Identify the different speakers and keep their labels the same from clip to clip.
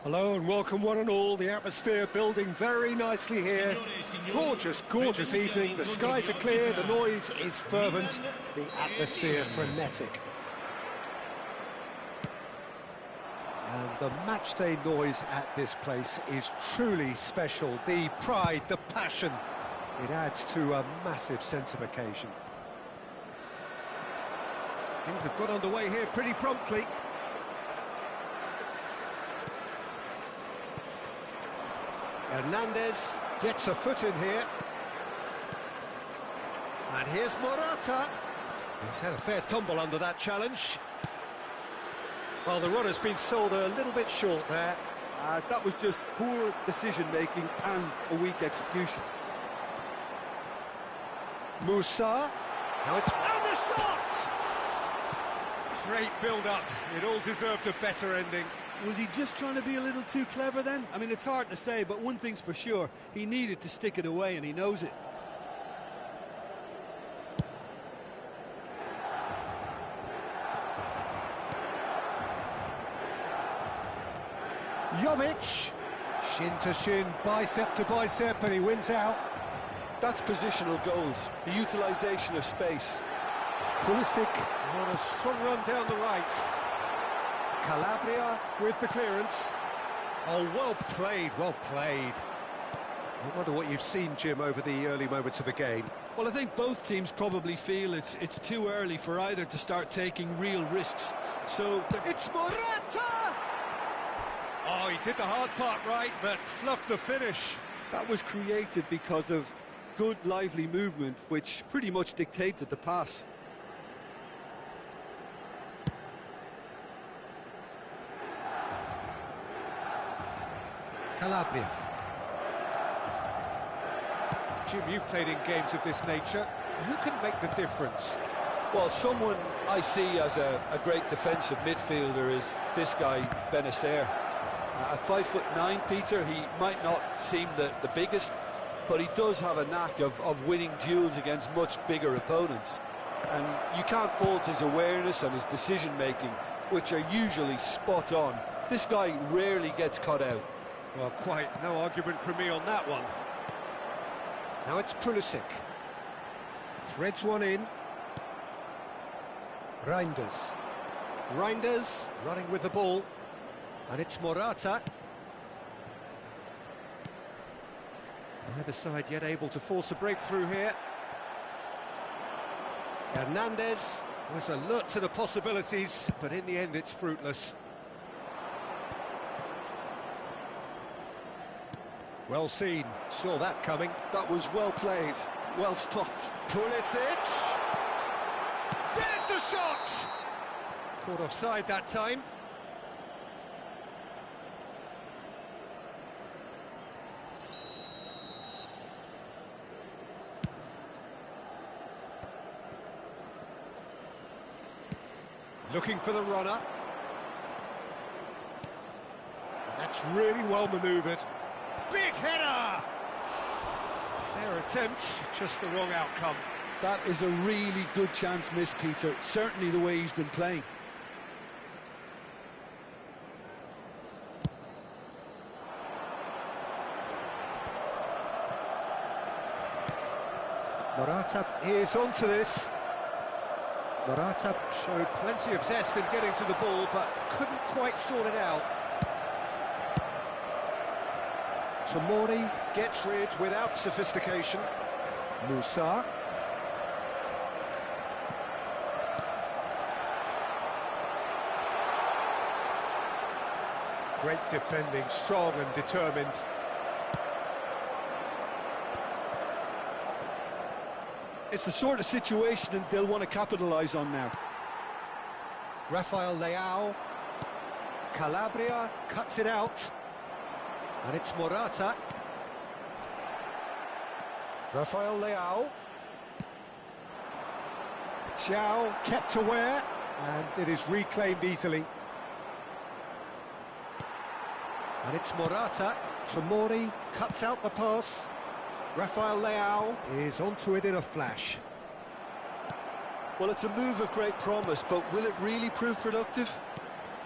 Speaker 1: Hello and welcome one and all. The atmosphere building very nicely here. Gorgeous, gorgeous evening. The skies are clear, the noise is fervent, the atmosphere frenetic. And the matchday noise at this place is truly special. The pride, the passion, it adds to a massive sense of occasion. Things have got underway here pretty promptly. Hernandez gets a foot in here. And here's Morata. He's had a fair tumble under that challenge. Well, the runner's been sold a little bit short there.
Speaker 2: That was just poor decision-making and a weak execution.
Speaker 1: Musa. Now it's... And the shot! Great build-up. It all deserved a better ending.
Speaker 2: Was he just trying to be a little too clever then? I mean, it's hard to say, but one thing's for sure, he needed to stick it away and he knows it.
Speaker 1: Jovic, shin to shin, bicep to bicep, and he wins out.
Speaker 2: That's positional goals, the utilisation of space.
Speaker 1: Pulisic on a strong run down the right. Calabria with the clearance. Oh, well played, well played. I wonder what you've seen, Jim, over the early moments of the game.
Speaker 2: Well, I think both teams probably feel it's too early for either to start taking real risks. So
Speaker 1: it's Morata! Oh, he did the hard part right, but fluffed the finish.
Speaker 2: That was created because of good, lively movement, which pretty much dictated the pass.
Speaker 1: Calabria. Jim, you've played in games of this nature. Who can make the difference?
Speaker 2: Well, someone I see as a great defensive midfielder is this guy, Benacer. At 5'9", Peter, he might not seem the biggest, but he does have a knack of winning duels against much bigger opponents. And you can't fault his awareness and his decision-making, which are usually spot on. This guy rarely gets caught out.
Speaker 1: Well, quite no argument from me on that one. Now it's Pulisic. Threads one in. Reinders. Reinders running with the ball. And it's Morata. Neither side yet able to force a breakthrough here. Hernandez was alert to the possibilities, but in the end it's fruitless. Well seen, saw that coming.
Speaker 2: That was well played, well stopped.
Speaker 1: Pulisic! There's the shot! Caught offside that time. Looking for the runner. And that's really well manoeuvred. Big header! Fair attempt, just the wrong outcome.
Speaker 2: That is a really good chance missed, Peter. Certainly the way he's been playing. Morata is onto this.
Speaker 1: Morata showed plenty of zest in getting to the ball, but couldn't quite sort it out. Tomori gets rid without sophistication. Musa. Great defending, strong and determined.
Speaker 2: It's the sort of situation that they'll want to capitalise on now.
Speaker 1: Rafael Leao. Calabria cuts it out. And it's Morata. Rafael Leao. Thiaw kept aware, and it is reclaimed easily. And it's Morata. Tomori cuts out the pass. Rafael Leao is onto it in a flash.
Speaker 2: Well, it's a move of great promise, but will it really prove productive?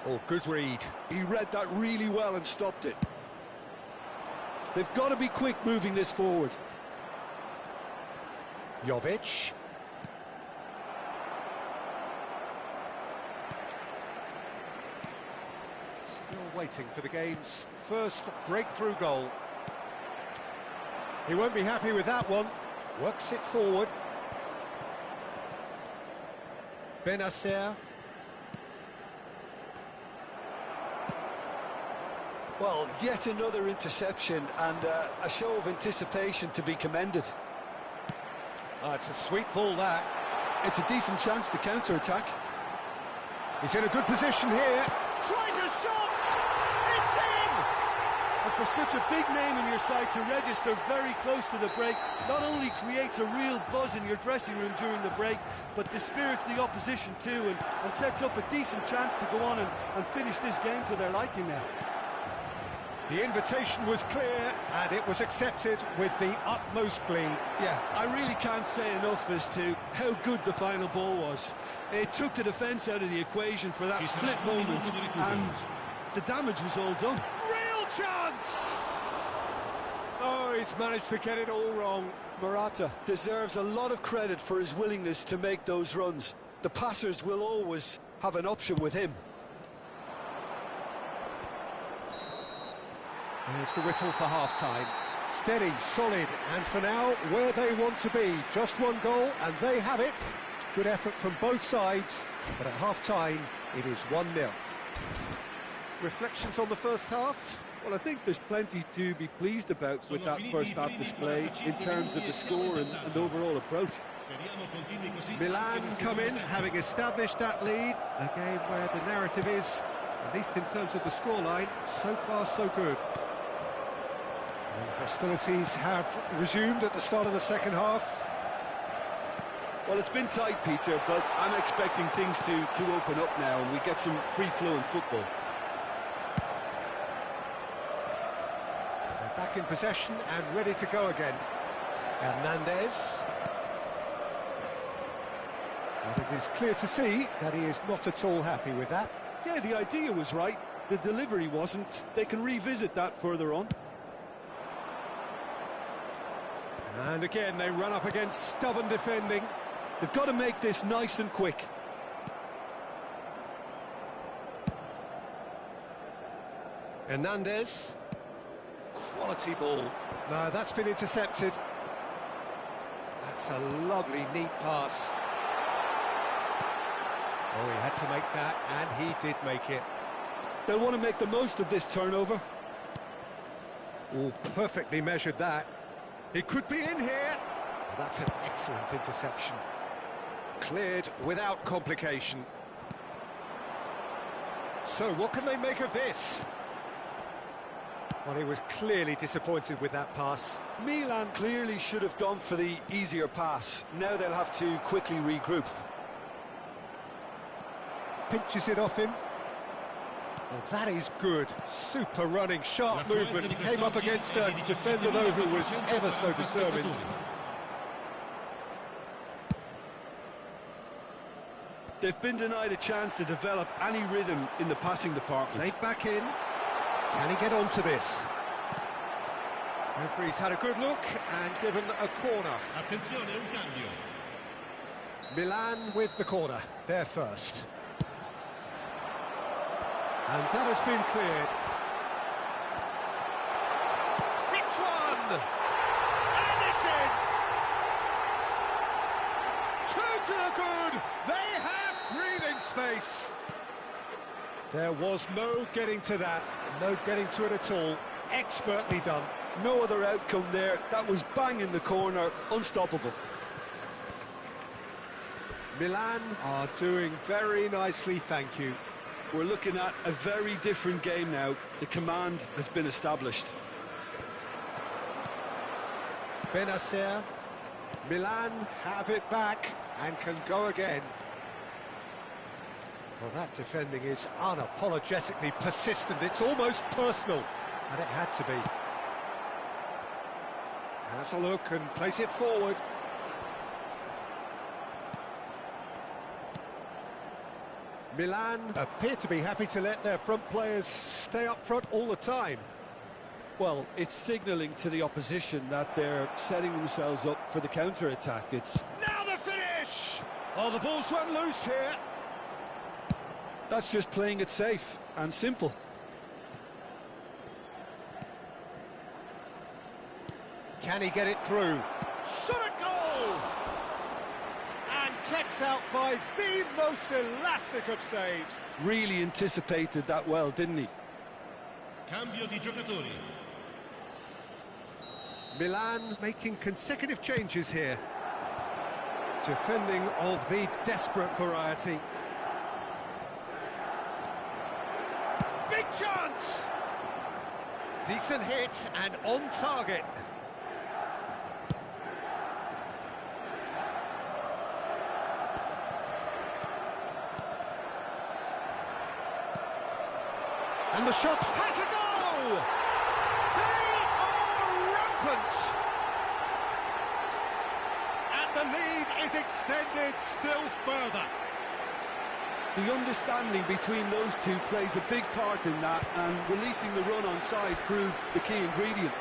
Speaker 1: Oh, good read.
Speaker 2: He read that really well and stopped it. They've got to be quick moving this forward.
Speaker 1: Jovic. Still waiting for the game's first breakthrough goal. He won't be happy with that one. Works it forward. Benacer.
Speaker 2: Well, yet another interception and a show of anticipation to be commended.
Speaker 1: Oh, it's a sweet ball, that.
Speaker 2: It's a decent chance to counter-attack.
Speaker 1: He's in a good position here. Tries a shot! It's in!
Speaker 2: And for such a big name in your side to register very close to the break, not only creates a real buzz in your dressing room during the break, but dispirits the opposition too, and sets up a decent chance to go on and finish this game to their liking now.
Speaker 1: The invitation was clear, and it was accepted with the utmost glee.
Speaker 2: Yeah, I really can't say enough as to how good the final ball was. It took the defence out of the equation for that split moment, and the damage was all done.
Speaker 1: Real chance! Oh, he's managed to get it all wrong.
Speaker 2: Morata deserves a lot of credit for his willingness to make those runs. The passers will always have an option with him.
Speaker 1: There's the whistle for half-time. Steady, solid, and for now, where they want to be. Just one goal, and they have it. Good effort from both sides, but at half-time, it is 1-0. Reflections on the first half?
Speaker 2: Well, I think there's plenty to be pleased about with that first half display in terms of the score and overall approach.
Speaker 1: Milan come in, having established that lead. A game where the narrative is, at least in terms of the scoreline, so far so good. And hostilities have resumed at the start of the second half.
Speaker 2: Well, it's been tight, Peter, but I'm expecting things to open up now and we get some free-flowing football.
Speaker 1: They're back in possession and ready to go again. Hernandez. And it is clear to see that he is not at all happy with that.
Speaker 2: Yeah, the idea was right. The delivery wasn't. They can revisit that further on.
Speaker 1: And again, they run up against stubborn defending.
Speaker 2: They've got to make this nice and quick.
Speaker 1: Hernandez. Quality ball. No, that's been intercepted. That's a lovely, neat pass. Oh, he had to make that, and he did make it.
Speaker 2: They'll want to make the most of this turnover.
Speaker 1: Oh, perfectly measured that. He could be in here. Oh, that's an excellent interception. Cleared without complication. So, what can they make of this? Well, he was clearly disappointed with that pass.
Speaker 2: Milan clearly should have gone for the easier pass. Now they'll have to quickly regroup.
Speaker 1: Pinches it off him. Well, that is good. Super running, sharp movement. Came up against a defender, though, who was ever so determined.
Speaker 2: They've been denied a chance to develop any rhythm in the passing department.
Speaker 1: Played back in. Can he get onto this? Referee's had a good look and given a corner. Milan with the corner, there first. And that has been cleared. Hits one! And it's in! Two to the good! They have breathing space! There was no getting to that, no getting to it at all. Expertly done.
Speaker 2: No other outcome there. That was bang in the corner, unstoppable.
Speaker 1: Milan are doing very nicely, thank you.
Speaker 2: We're looking at a very different game now. The command has been established.
Speaker 1: Benacer. Milan have it back and can go again. Well, that defending is unapologetically persistent. It's almost personal, and it had to be. Has a look and plays it forward. Milan appear to be happy to let their front players stay up front all the time.
Speaker 2: Well, it's signalling to the opposition that they're setting themselves up for the counter-attack. It's...
Speaker 1: Now the finish! Oh, the ball's run loose here.
Speaker 2: That's just playing it safe and simple.
Speaker 1: Can he get it through? Shot a goal! And kept out by the most elastic of saves.
Speaker 2: Really anticipated that well, didn't he?
Speaker 3: Cambio di giocatori.
Speaker 1: Milan making consecutive changes here. Defending of the desperate variety. Big chance! Decent hit and on target. And the shot has a go! They are rampant! And the lead is extended still further.
Speaker 2: The understanding between those two plays a big part in that, and releasing the run on side proved the key ingredient.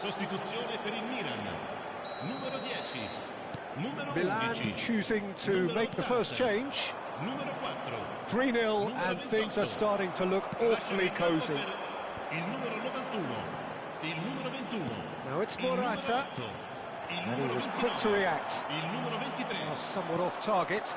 Speaker 3: Sostituzione per il Milan. Numero 10. Numero
Speaker 1: Milan
Speaker 3: 11.
Speaker 1: choosing to make the first change.
Speaker 3: Numero 4.
Speaker 1: 3-0 and things are starting to look awfully cosy.
Speaker 3: Il numero 91. Il numero 21.
Speaker 1: Now it's Morata. And he was quick to react.
Speaker 3: Il numero 23.
Speaker 1: Now somewhat off target.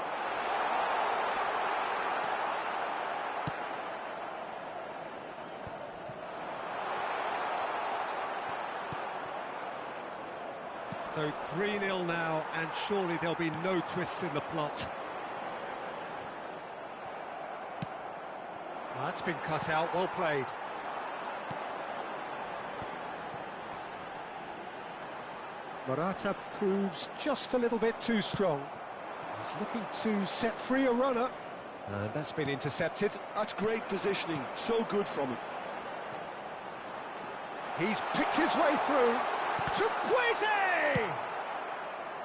Speaker 1: So 3-0 now, and surely there'll be no twists in the plot. That's been cut out, well played. Morata proves just a little bit too strong. He's looking to set free a runner. And that's been intercepted.
Speaker 2: That's great positioning, so good from him.
Speaker 1: He's picked his way through. Chukwueze!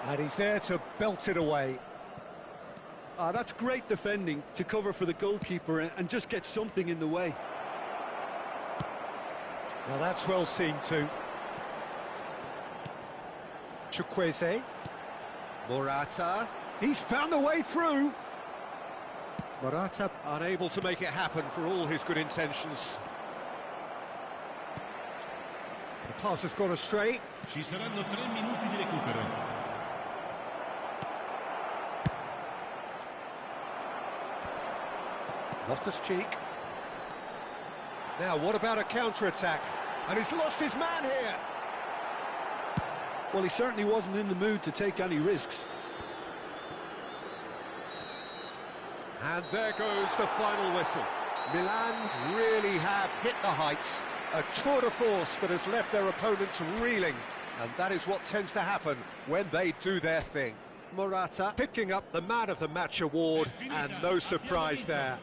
Speaker 1: And he's there to belt it away.
Speaker 2: That's great defending to cover for the goalkeeper and just get something in the way.
Speaker 1: Now that's well seen too. Chukwueze. Morata. He's found a way through. Morata unable to make it happen for all his good intentions. The pass has gone astray.
Speaker 3: Ci saranno 3 minuti di recupero.
Speaker 1: Loftus-Cheek. Now, what about a counter-attack? And he's lost his man here.
Speaker 2: Well, he certainly wasn't in the mood to take any risks.
Speaker 1: And there goes the final whistle. Milan really have hit the heights. A tour de force that has left their opponents reeling. And that is what tends to happen when they do their thing. Morata picking up the Man of the Match award, and no surprise there.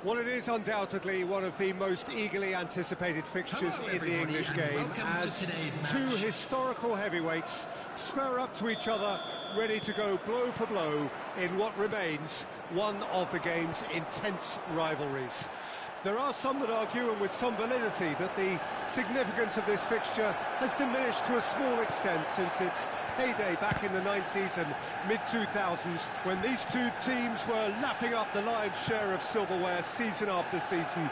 Speaker 1: Well, it is undoubtedly one of the most eagerly anticipated fixtures in the English game, as two historical heavyweights square up to each other, ready to go blow for blow in what remains one of the game's intense rivalries. There are some that argue, and with some validity, that the significance of this fixture has diminished to a small extent since its heyday back in the 90s and mid-2000s, when these two teams were lapping up the lion's share of silverware season after season.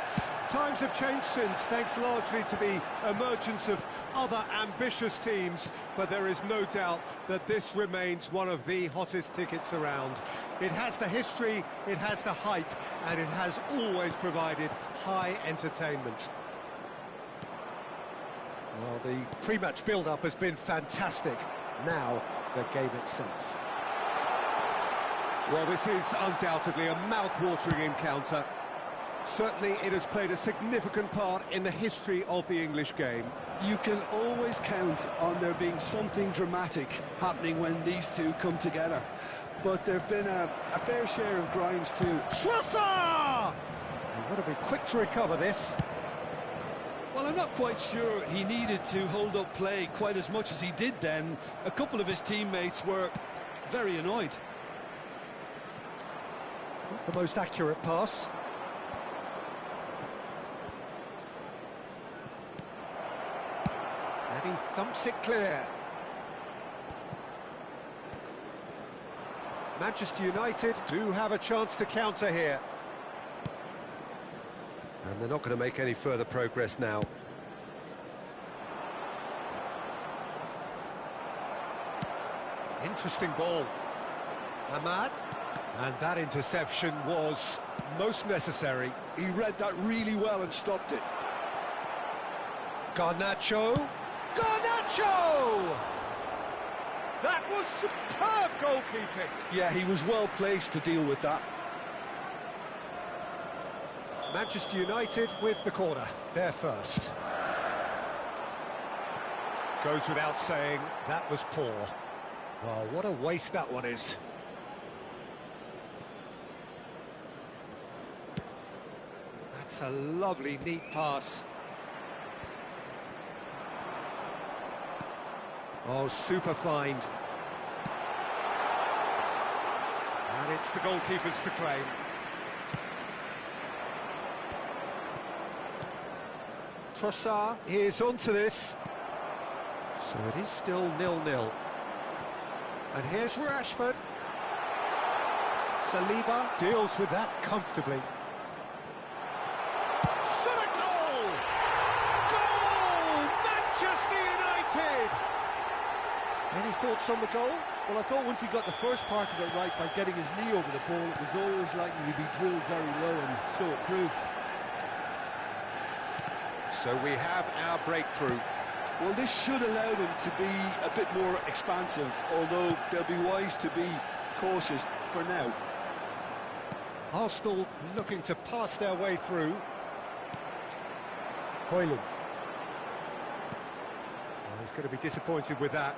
Speaker 1: Times have changed since, thanks largely to the emergence of other ambitious teams, but there is no doubt that this remains one of the hottest tickets around. It has the history, it has the hype, and it has always provided high entertainment. Well, the pre-match build-up has been fantastic. Now, the game itself. Well, this is undoubtedly a mouth-watering encounter. Certainly, it has played a significant part in the history of the English game.
Speaker 4: You can always count on there being something dramatic happening when these two come together. But there have been a fair share of grinds too.
Speaker 1: Schlosser! They've got to be quick to recover this.
Speaker 4: Well, I'm not quite sure he needed to hold up play quite as much as he did then. A couple of his teammates were very annoyed.
Speaker 1: Not the most accurate pass. And he thumps it clear. Manchester United do have a chance to counter here. And they're not going to make any further progress now. Interesting ball. Ahmad. And that interception was most necessary.
Speaker 4: He read that really well and stopped it.
Speaker 1: Garnacho. Garnacho! That was superb goalkeeping.
Speaker 4: Yeah, he was well placed to deal with that.
Speaker 1: Manchester United with the corner, they're first. Goes without saying, that was poor. Well, what a waste that one is. That's a lovely, neat pass. Oh, super find. And it's the goalkeepers to claim. Trossard is onto this. So it is still 0-0. And here's Rashford. Saliba deals with that comfortably. Shot a goal! Goal! Manchester United! Any thoughts on the goal?
Speaker 4: Well, I thought once he got the first part of it right by getting his knee over the ball, it was always likely to be drilled very low, and so it proved.
Speaker 1: So we have our breakthrough.
Speaker 4: Well, this should allow them to be a bit more expansive, although they'll be wise to be cautious for now.
Speaker 1: Arsenal looking to pass their way through. Højlund. Oh, he's going to be disappointed with that.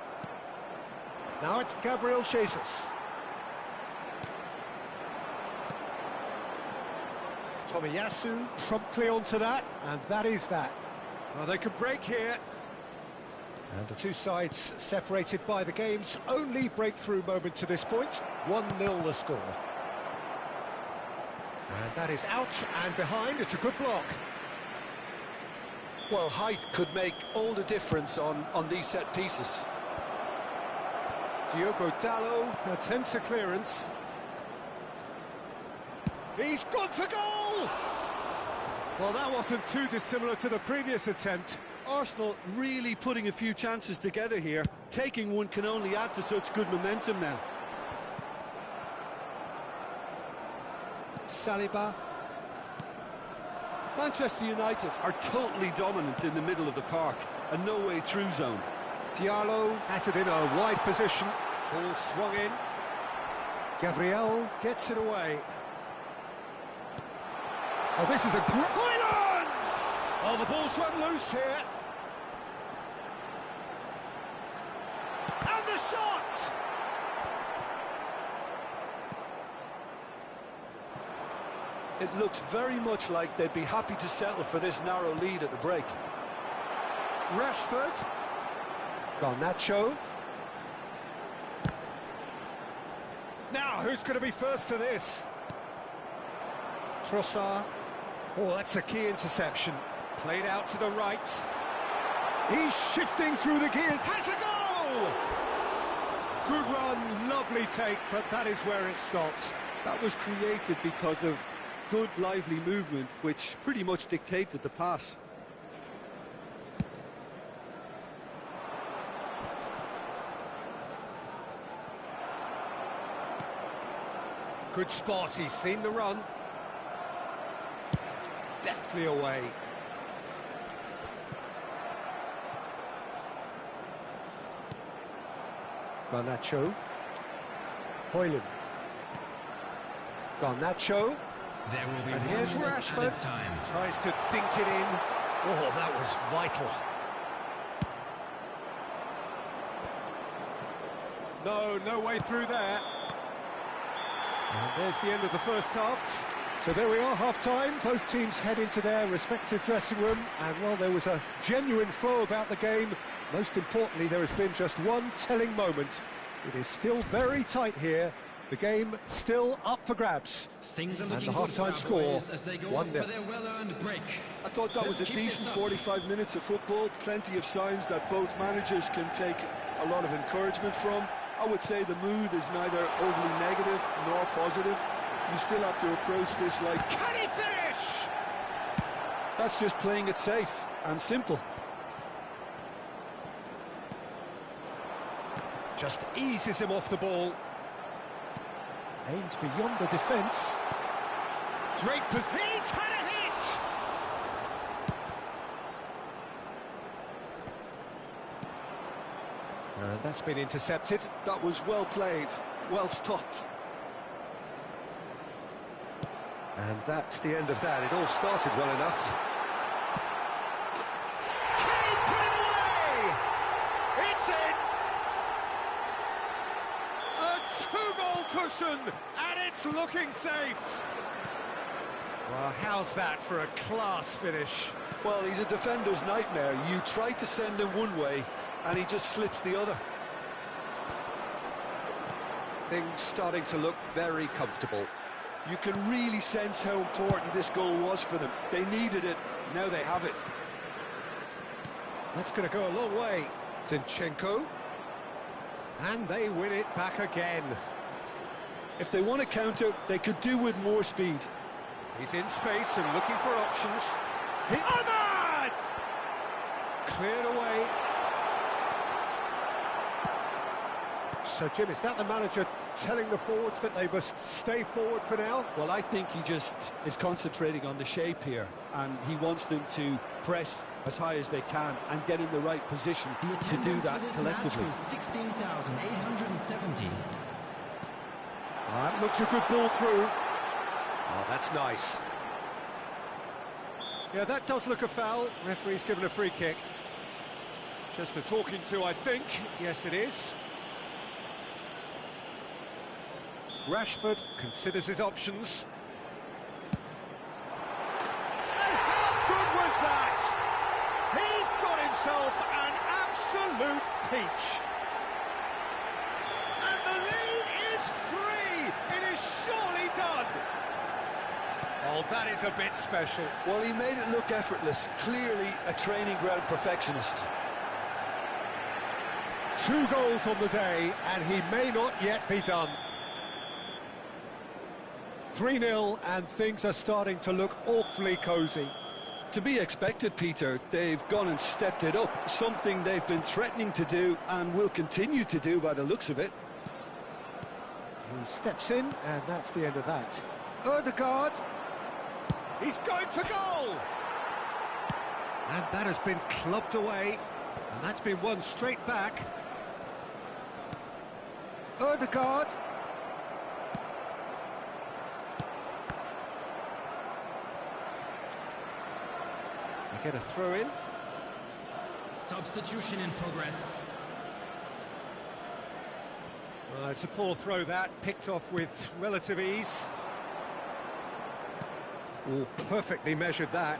Speaker 1: Now it's Gabriel Jesus. Tomiyasu promptly onto that, and that is that. Well, they could break here. And the two sides separated by the game's only breakthrough moment to this point. 1-0 the score. And that is out and behind. It's a good block.
Speaker 2: Well, height could make all the difference on these set pieces.
Speaker 1: Diogo Dalot attempts a clearance. He's gone for goal! Well, that wasn't too dissimilar to the previous attempt.
Speaker 4: Arsenal really putting a few chances together here. Taking one can only add to such good momentum now.
Speaker 1: Saliba.
Speaker 4: Manchester United are totally dominant in the middle of the park, a no-way through zone.
Speaker 1: Diallo has it in a wide position. Ball swung in. Gabriel gets it away. Oh, this is a great... Højlund! Oh, the ball's run loose here. And the shot!
Speaker 2: It looks very much like they'd be happy to settle for this narrow lead at the break.
Speaker 1: Rashford. Garnacho. Now, who's going to be first to this? Trossard. Oh, that's a key interception. Played out to the right. He's shifting through the gears. Has a goal! Good run, lovely take, but that is where it stopped.
Speaker 4: That was created because of good, lively movement, which pretty much dictated the pass.
Speaker 1: Good spot, he's seen the run. Deftly away. Garnacho. Højlund. Garnacho.
Speaker 3: There will be
Speaker 1: And here's Rashford. Tries to dink it in. Oh, that was vital. No way through there. And there's the end of the first half. So there we are, half-time. Both teams head into their respective dressing room, and while there was a genuine flow about the game, most importantly, there has been just one telling moment. It is still very tight here. The game still up for grabs.
Speaker 5: Things are
Speaker 1: And
Speaker 5: looking
Speaker 1: the half-time score, 1-0.
Speaker 5: their well-earned break.
Speaker 4: I thought that was a decent 45 minutes of football. Plenty of signs that both managers can take a lot of encouragement from. I would say the mood is neither overly negative nor positive. You still have to approach this like,
Speaker 1: Can he finish?
Speaker 4: that's just playing it safe and simple.
Speaker 1: Just eases him off the ball. Aimed beyond the defence. Great position. He's had a hit! And that's been intercepted.
Speaker 4: That was well played, well stopped.
Speaker 1: And that's the end of that. It all started well enough. Can he put it away? It's in! A two-goal cushion, and it's looking safe. Well, how's that for a class finish?
Speaker 4: Well, he's a defender's nightmare. You try to send him one way, and he just slips the other.
Speaker 1: Things starting to look very comfortable.
Speaker 4: You can really sense how important this goal was for them. They needed it, now they have it.
Speaker 1: That's going to go a long way. Zinchenko. And they win it back again.
Speaker 4: If they want to counter, they could do with more speed.
Speaker 1: He's in space and looking for options. Ahmad! Cleared away. So, Jim, is that the manager telling the forwards that they must stay forward for now?
Speaker 4: Well, I think he just is concentrating on the shape here, and he wants them to press as high as they can and get in the right position to do that collectively.
Speaker 5: 16,870.
Speaker 1: That looks a good ball through. Oh, that's nice. Yeah, that does look a foul. Referee's given a free kick. Just a talking to, I think. Yes, it is. Rashford considers his options. And how good was that? He's got himself an absolute peach. And the lead is 3. It is surely done. Oh, that is a bit special.
Speaker 4: Well, he made it look effortless. Clearly a training ground perfectionist.
Speaker 1: 2 goals on the day, and he may not yet be done. 3-0, and things are starting to look awfully cosy.
Speaker 4: To be expected, Peter. They've gone and stepped it up, something they've been threatening to do and will continue to do by the looks of it.
Speaker 1: He steps in, and that's the end of that. Ødegaard, he's going for goal! And that has been clubbed away, and that's been won straight back. Ødegaard. They get a throw in.
Speaker 5: Substitution in progress.
Speaker 1: Well, it's a poor throw that, picked off with relative ease. Oh, perfectly measured that.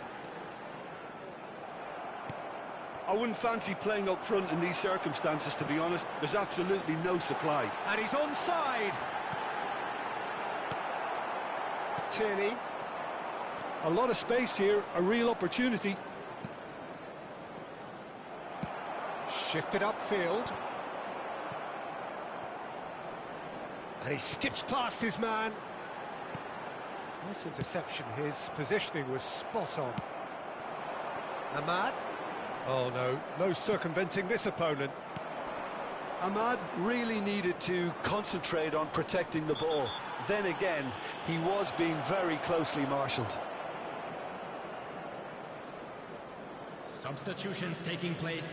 Speaker 4: I wouldn't fancy playing up front in these circumstances, to be honest. There's absolutely no supply.
Speaker 1: And he's onside. Tierney.
Speaker 4: A lot of space here, a real opportunity.
Speaker 1: Shifted upfield. And he skips past his man. Nice interception. His positioning was spot on. Ahmad. Oh no, no circumventing this opponent.
Speaker 4: Ahmad really needed to concentrate on protecting the ball. Then again, he was being very closely marshalled.
Speaker 5: Substitutions taking place.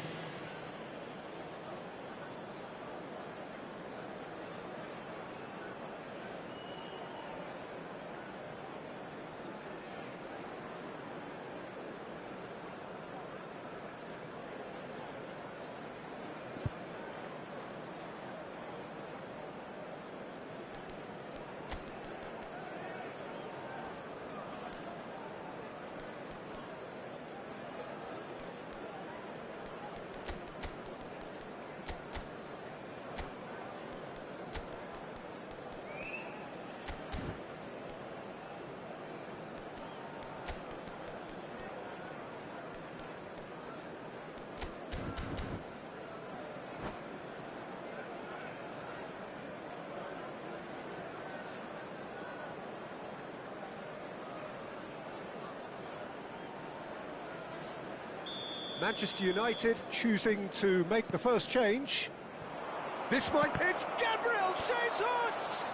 Speaker 1: Manchester United choosing to make the first change. This might... It's Gabriel Jesus!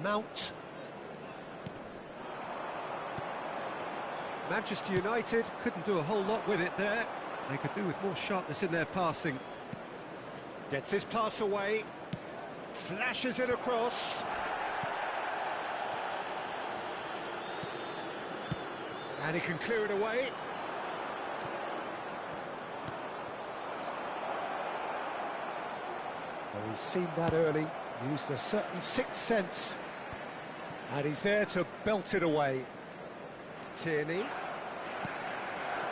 Speaker 1: Mount. Manchester United couldn't do a whole lot with it there. They could do with more sharpness in their passing. Gets his pass away. Flashes it across. And he can clear it away. Well, he's seen that early, used a certain sixth sense. And he's there to belt it away. Tierney.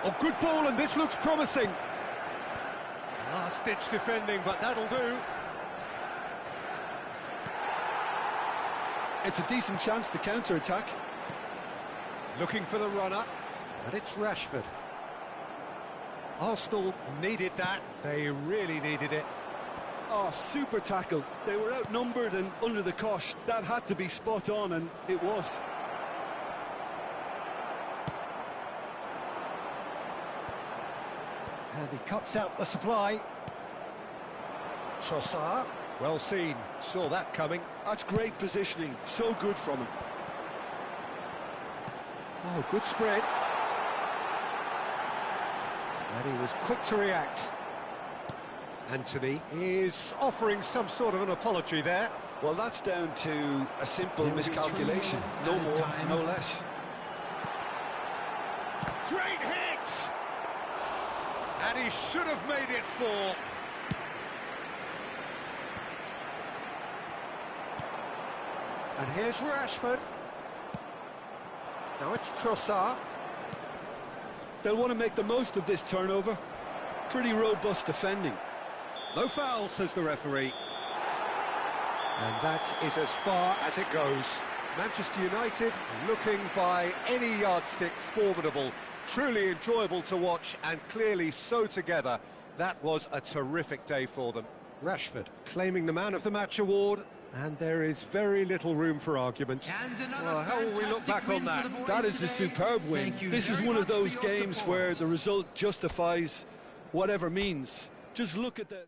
Speaker 1: Oh, good ball, and this looks promising. Last-ditch defending, but that'll do.
Speaker 4: It's a decent chance to counter-attack.
Speaker 1: Looking for the runner, and it's Rashford. Arsenal needed that. They really needed it.
Speaker 4: Oh, super tackle. They were outnumbered and under the cosh. That had to be spot on, and it was.
Speaker 1: And he cuts out the supply. Trossard, well seen, saw that coming.
Speaker 4: That's great positioning, so good from him.
Speaker 1: Oh, good spread. And he was quick to react. Anthony is offering some sort of an apology there.
Speaker 2: Well, that's down to a simple miscalculation, no more, no less.
Speaker 1: Great hit! And he should have made it 4. And here's Rashford. Now it's Trossard.
Speaker 4: They'll want to make the most of this turnover. Pretty robust defending.
Speaker 1: No foul, says the referee. And that is as far as it goes. Manchester United looking by any yardstick formidable. Truly enjoyable to watch and clearly so together. That was a terrific day for them. Rashford claiming the Man of the Match award, and there is very little room for argument. Well, how will we look back on that?
Speaker 4: That is a superb win. This is one of those games where the result justifies whatever means. Just look at the...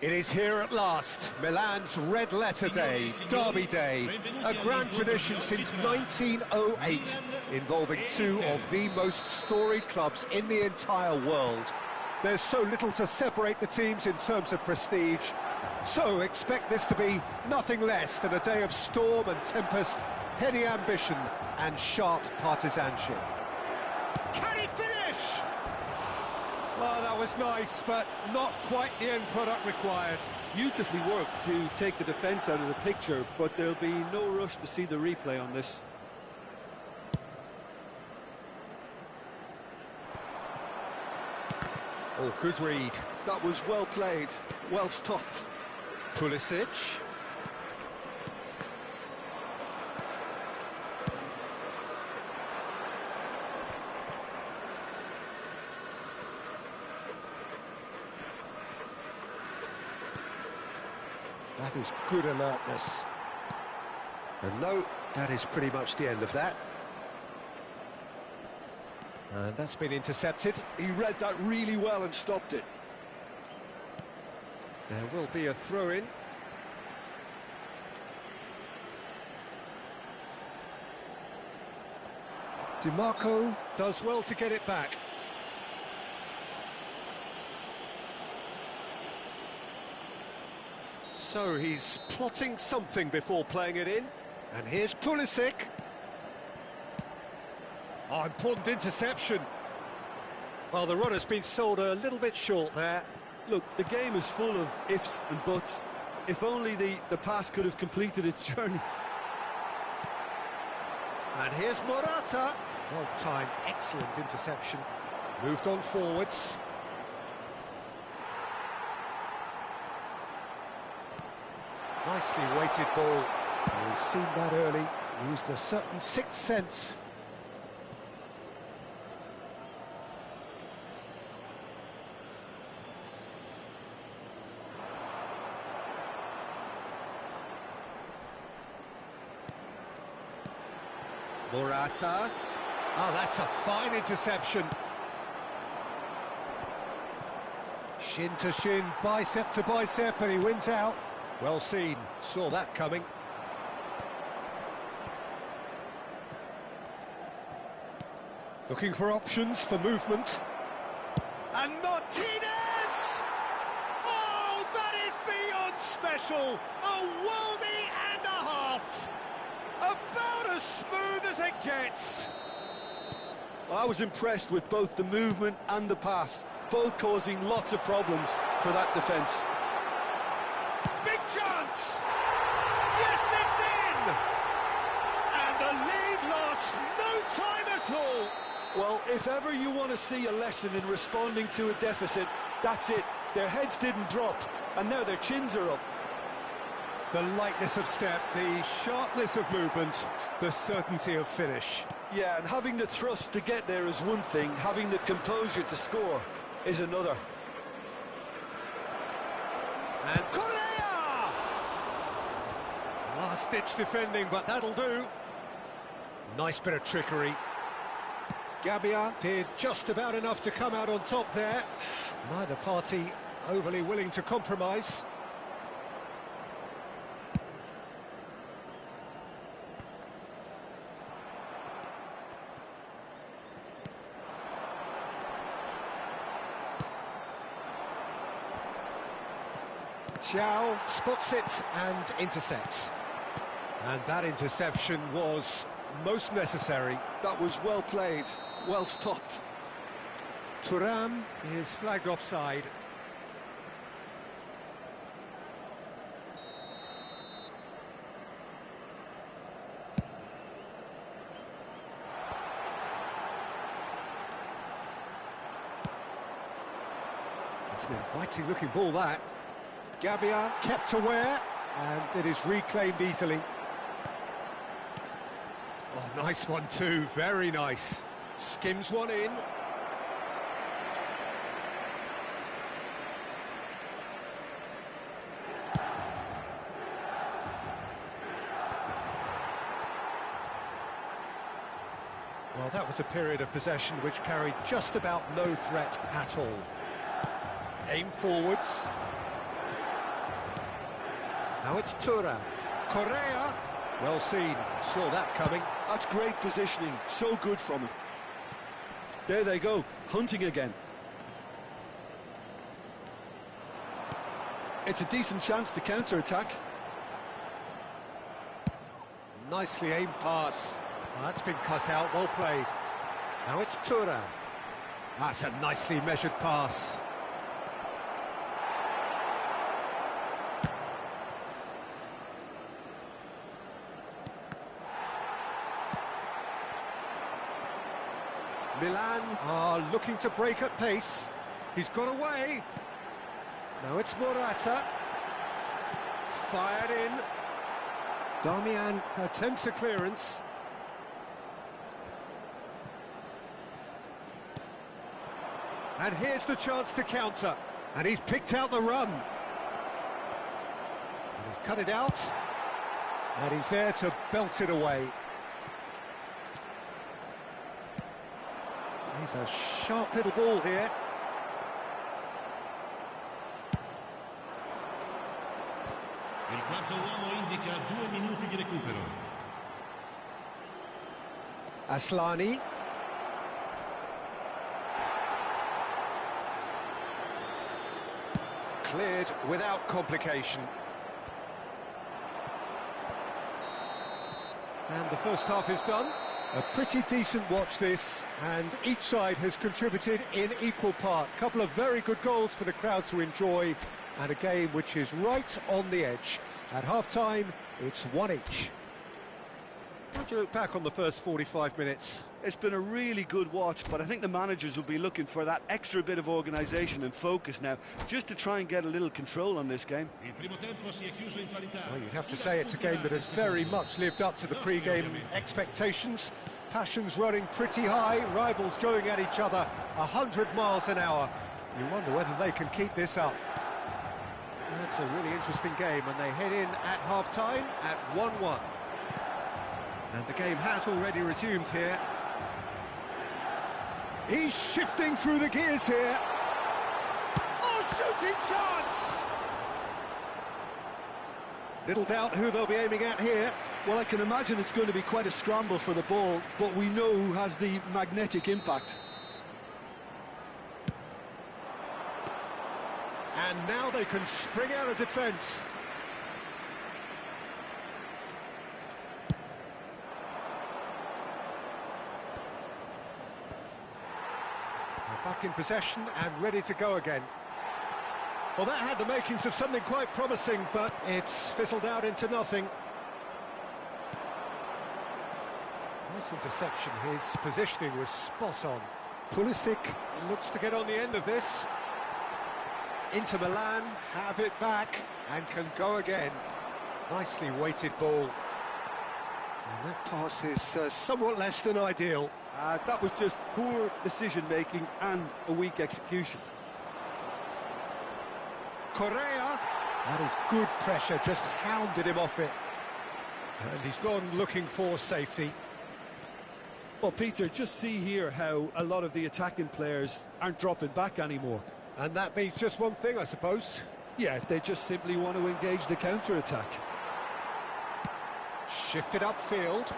Speaker 1: It is here at last, Milan's red letter day, Derby Day, a grand tradition since 1908, involving two of the most storied clubs in the entire world. There's so little to separate the teams in terms of prestige, so expect this to be nothing less than a day of storm and tempest, heady ambition and sharp partisanship. Can he finish? Well, that was nice, but not quite the end product required.
Speaker 4: Beautifully worked to take the defence out of the picture, but there'll be no rush to see the replay on this.
Speaker 1: Oh, good read.
Speaker 4: That was well played, well stopped.
Speaker 1: Pulisic. That is good alertness. And no, that is pretty much the end of that. And that's been intercepted.
Speaker 4: He read that really well and stopped it.
Speaker 1: There will be a throw-in. DiMarco does well to get it back. So he's plotting something before playing it in. And here's Pulisic. Oh, important interception. Well, the run has been sold a little bit short there.
Speaker 4: Look, the game is full of ifs and buts. If only the pass could have completed its journey.
Speaker 1: And here's Morata. Well timed, excellent interception. Moved on forwards. Nicely weighted ball. He's seen that early, used a certain sixth sense. Morata. Oh, that's a fine interception. Shin to shin, bicep to bicep, and he wins out. Well seen, saw that coming. Looking for options for movement. And Martinez! Oh, that is beyond special! A worldie and a half! About as smooth as it gets!
Speaker 4: Well, I was impressed with both the movement and the pass, both causing lots of problems for that defence.
Speaker 1: Big chance! Yes, it's in! And the lead lasts no time at all!
Speaker 2: Well, if ever you want to see a lesson in responding to a deficit, that's it. Their heads didn't drop, and now their chins are up.
Speaker 1: The lightness of step, the sharpness of movement, the certainty of finish.
Speaker 2: Yeah, and having the thrust to get there is one thing, having the composure to score is another.
Speaker 1: And Correa! Last-ditch defending, but that'll do. Nice bit of trickery. Gabbia did just about enough to come out on top there. Neither party overly willing to compromise. Chow spots it and intercepts. And that interception was most necessary.
Speaker 4: That was well played, well stopped.
Speaker 1: Thuram is flagged offside. It's an inviting looking ball, that. Gabbia kept aware, and it is reclaimed easily. Oh, nice one too, very nice. Skims one in. Well, that was a period of possession which carried just about no threat at all. Aim forwards. Now it's Tura. Correa. Well seen. Saw that coming.
Speaker 4: That's great positioning. So good from him. There they go. Hunting again. It's a decent chance to counter-attack.
Speaker 1: Nicely aimed pass. Well, that's been cut out. Well played. Now it's Tura. That's a nicely measured pass. Milan are looking to break at pace. He's got away. Now it's Morata. Fired in. Damian attempts a clearance. And here's the chance to counter. And he's picked out the run. And he's cut it out. And he's there to belt it away. He's a sharp little ball here.
Speaker 3: Il quarto uomo indica 2 minuti di recupero.
Speaker 1: Aslani. Cleared without complication. And the first half is done. A pretty decent watch this, and each side has contributed in equal part. A couple of very good goals for the crowd to enjoy, and a game which is right on the edge. At half-time, it's 1 each. How do you look back on the first 45 minutes?
Speaker 4: It's been a really good watch, but I think the managers will be looking for that extra bit of organisation and focus now, just to try and get a little control on this game.
Speaker 1: Well, you'd have to say it's a game that has very much lived up to the pre-game expectations. Passions running pretty high, rivals going at each other 100 miles an hour. You wonder whether they can keep this up. That's a really interesting game, and they head in at half-time at 1-1. And the game has already resumed here. He's shifting through the gears here. Oh, shooting chance! Little doubt who they'll be aiming at here.
Speaker 4: Well, I can imagine it's going to be quite a scramble for the ball, but we know who has the magnetic impact.
Speaker 1: And now they can spring out of defence. Back in possession and ready to go again. Well, that had the makings of something quite promising, but it's fizzled out into nothing. Nice interception. His positioning was spot on. Pulisic looks to get on the end of this. Inter Milan have it back and can go again. Nicely weighted ball. And that pass is somewhat less than ideal.
Speaker 4: That was just poor decision-making and a weak execution.
Speaker 1: Correa. That is good pressure, just hounded him off it. And he's gone looking for safety.
Speaker 4: Well, Peter, just see here how a lot of the attacking players aren't dropping back anymore.
Speaker 1: And that means just one thing, I suppose.
Speaker 4: Yeah, they just simply want to engage the counter-attack.
Speaker 1: Shifted upfield.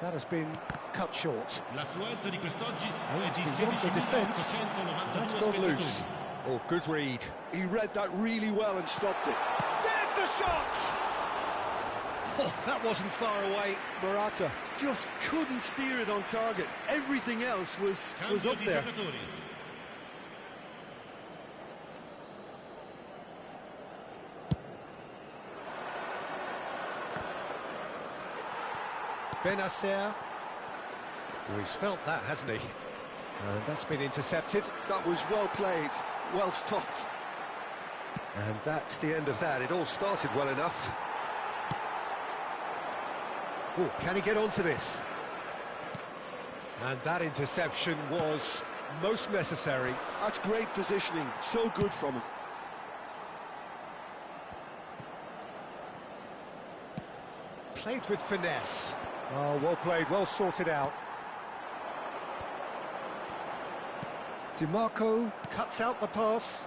Speaker 1: That has been cut short.
Speaker 3: L'affluenza di quest'oggi
Speaker 1: Oh,
Speaker 3: è
Speaker 1: it's
Speaker 3: di
Speaker 1: beyond the defence.
Speaker 3: 16.892
Speaker 1: That's gone loose.
Speaker 3: spettatori.
Speaker 1: Oh, good read.
Speaker 4: He read that really well and stopped it.
Speaker 1: There's the shot! Oh, that wasn't far away.
Speaker 4: Morata just couldn't steer it on target. Everything else was
Speaker 3: Cambio
Speaker 4: up
Speaker 3: di
Speaker 4: there.
Speaker 3: giocatori.
Speaker 1: Benacer. Oh, he's felt that, hasn't he? And that's been intercepted.
Speaker 4: That was well played, well stopped.
Speaker 1: And that's the end of that. It all started well enough. Oh, can he get onto this? And that interception was most necessary.
Speaker 4: That's great positioning, so good from him.
Speaker 1: Played with finesse. Oh, well played, well sorted out. DiMarco cuts out the pass.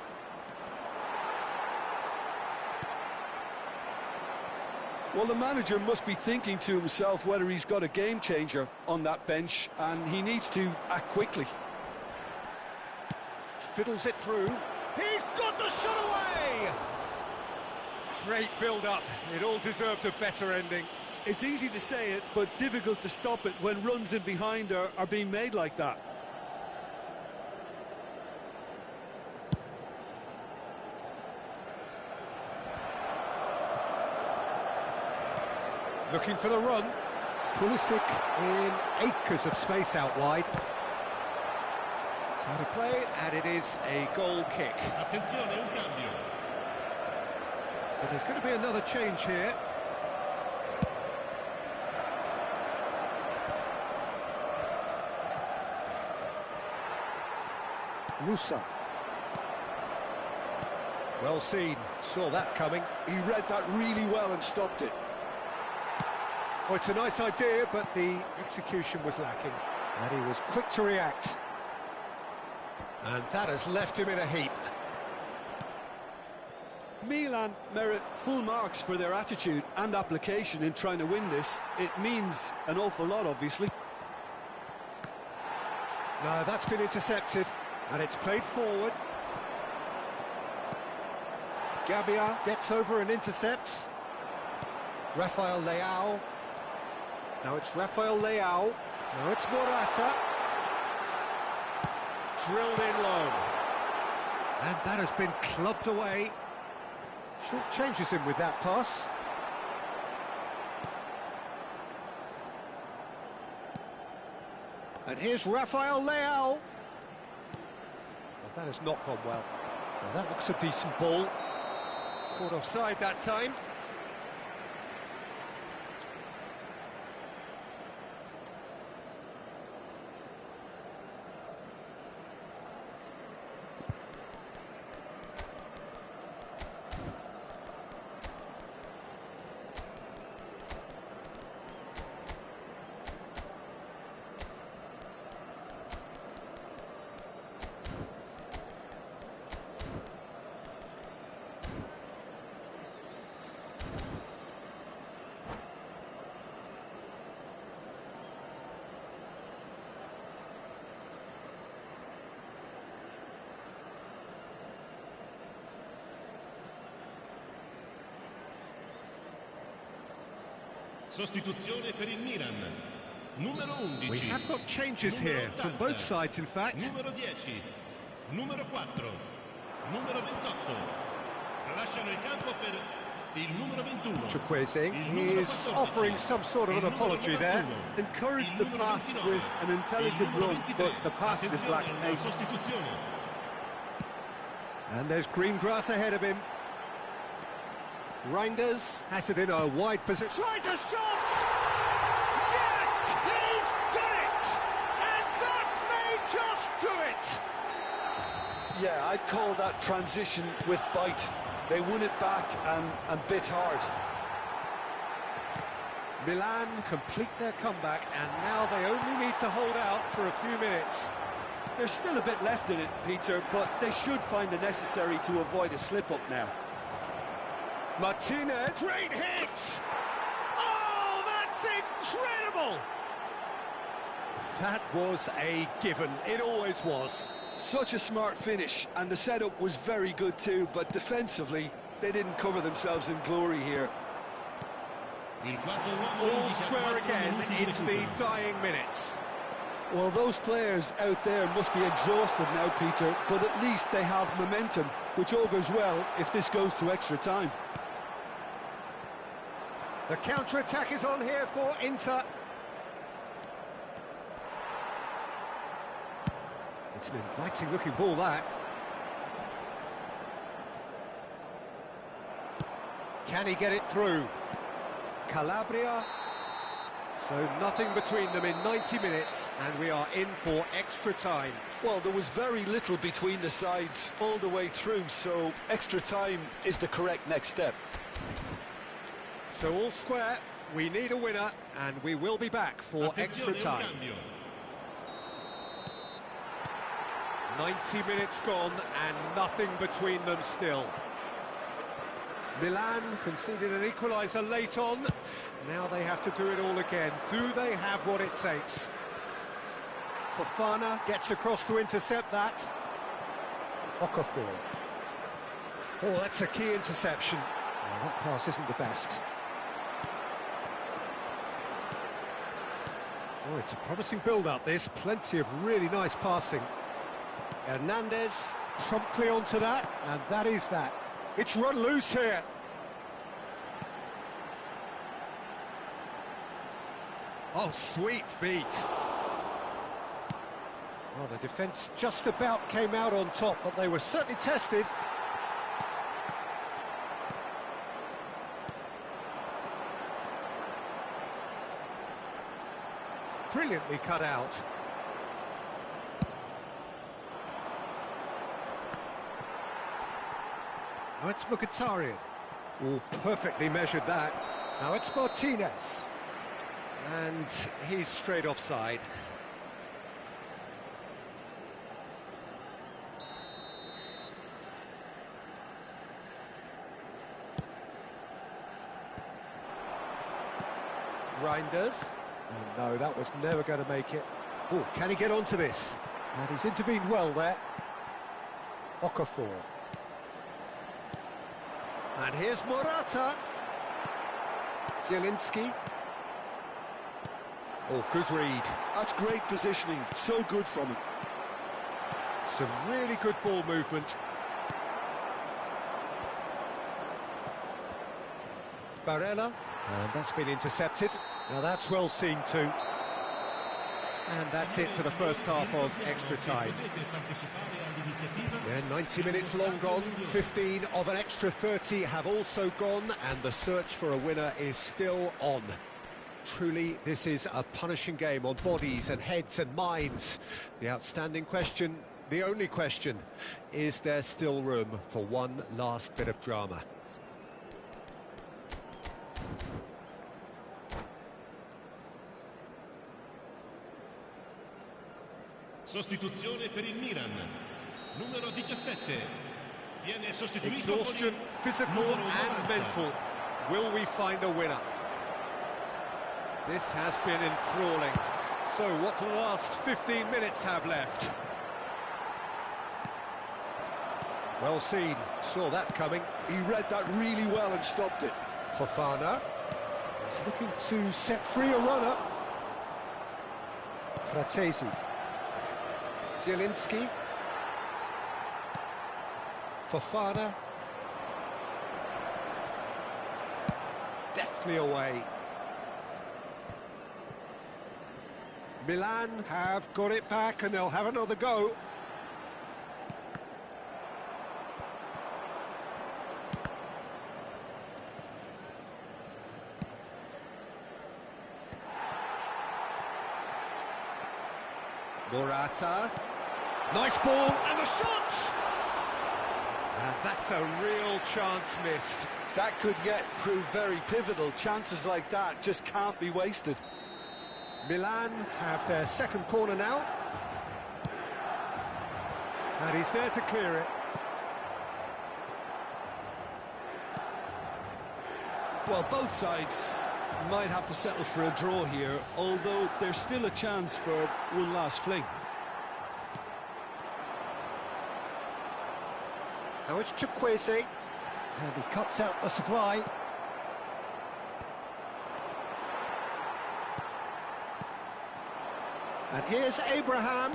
Speaker 4: Well, the manager must be thinking to himself whether he's got a game changer on that bench, and he needs to act quickly.
Speaker 1: Fiddles it through. He's got the shot away! Great build-up. It all deserved a better ending.
Speaker 4: It's easy to say it, but difficult to stop it when runs in behind are being made like that.
Speaker 1: Looking for the run. Pulisic in acres of space out wide. It's out of play, and it is a goal kick.
Speaker 3: Attenzione, un cambio.
Speaker 1: So there's going to be another change here. Musa. Well seen, saw that coming.
Speaker 4: He read that really well and stopped it.
Speaker 1: Oh, it's a nice idea, but the execution was lacking, and he was quick to react. And that has left him in a heap.
Speaker 4: Milan merit full marks for their attitude and application in trying to win this. It means an awful lot, obviously.
Speaker 1: No, that's been intercepted, and it's played forward. Gabbia gets over and intercepts. Rafael Leao. Now it's Rafael Leao. Now it's Morata. Drilled in low. And that has been clubbed away. Short changes him with that pass. And here's Rafael Leao. Well, that has not gone well. Well, that looks a decent ball. Caught offside that time.
Speaker 3: Sostituzione per il Milan. Numero 11.
Speaker 1: We have got changes here from both sides, in fact.
Speaker 3: Numero 10. Numero 4. Numero 28. Lasciano il campo per il numero 21.
Speaker 1: Chukwueze is offering some sort of an apology there.
Speaker 4: Encouraged the pass with an intelligent run, but the pass just lacked pace.
Speaker 1: And there's green grass ahead of him. Reinders has it in a wide position. Tries a shot! Yes! He's done it! And that may just do it!
Speaker 4: Yeah, I'd call that transition with bite. They won it back and bit hard.
Speaker 1: Milan complete their comeback, and now they only need to hold out for a few minutes.
Speaker 4: There's still a bit left in it, Peter, but they should find the necessary to avoid a slip-up now.
Speaker 1: Martinez, great hit! Oh, that's incredible! That was a given, it always was.
Speaker 4: Such a smart finish, and the setup was very good too, but defensively, they didn't cover themselves in glory here.
Speaker 1: All square again into the dying minutes.
Speaker 4: Well, those players out there must be exhausted now, Peter, but at least they have momentum, which augurs well if this goes to extra time.
Speaker 1: The counter-attack is on here for Inter. It's an inviting-looking ball, that. Can he get it through? Calabria. So nothing between them in 90 minutes, and we are in for extra time.
Speaker 4: Well, there was very little between the sides all the way through, so extra time is the correct next step.
Speaker 1: So all square, we need a winner, and we will be back for extra time. 90 minutes gone, and nothing between them still. Milan conceded an equaliser late on. Now they have to do it all again. Do they have what it takes? Fofana gets across to intercept that. Okafor. Oh, that's a key interception. Well, that pass isn't the best. Oh, it's a promising build-up, this. Plenty of really nice passing. Hernandez promptly onto that, and that is that. It's run loose here. Oh, sweet feet. Well, the defence just about came out on top, but they were certainly tested. Brilliantly cut out. Now it's Mkhitaryan. Oh, perfectly measured that. Now it's Martinez. And he's straight offside. Reinders. Oh, no, that was never going to make it. Oh, can he get onto this? And he's intervened well there. Okafor. And here's Morata. Zielinski. Oh, good read.
Speaker 4: That's great positioning, so good from him.
Speaker 1: Some really good ball movement. Barella. And that's been intercepted. Now that's well seen too. And that's it for the first half of extra time. Yeah, 90 minutes long gone, 15 of an extra 30 have also gone, and the search for a winner is still on. Truly, this is a punishing game on bodies and heads and minds. The outstanding question, the only question, is there still room for one last bit of drama?
Speaker 3: Sostituzione per il Milan. Numero 17. Viene sostituito.
Speaker 1: Exhaustion, physical and mental. Will we find a winner? This has been enthralling. So what do the last 15 minutes have left? Well seen, saw that coming.
Speaker 4: He read that really well and stopped it.
Speaker 1: Fofana is looking to set free a runner. Fratesi. Zielinski. Fofana. Deftly away. Milan have got it back and they'll have another go. Morata. Nice ball, and a shot! And that's a real chance missed.
Speaker 4: That could yet prove very pivotal. Chances like that just can't be wasted.
Speaker 1: Milan have their second corner now. And he's there to clear it.
Speaker 2: Well, both sides might have to settle for a draw here, although there's still a chance for one last fling.
Speaker 1: Now it's Chukwueze, and he cuts out the supply. And here's Abraham.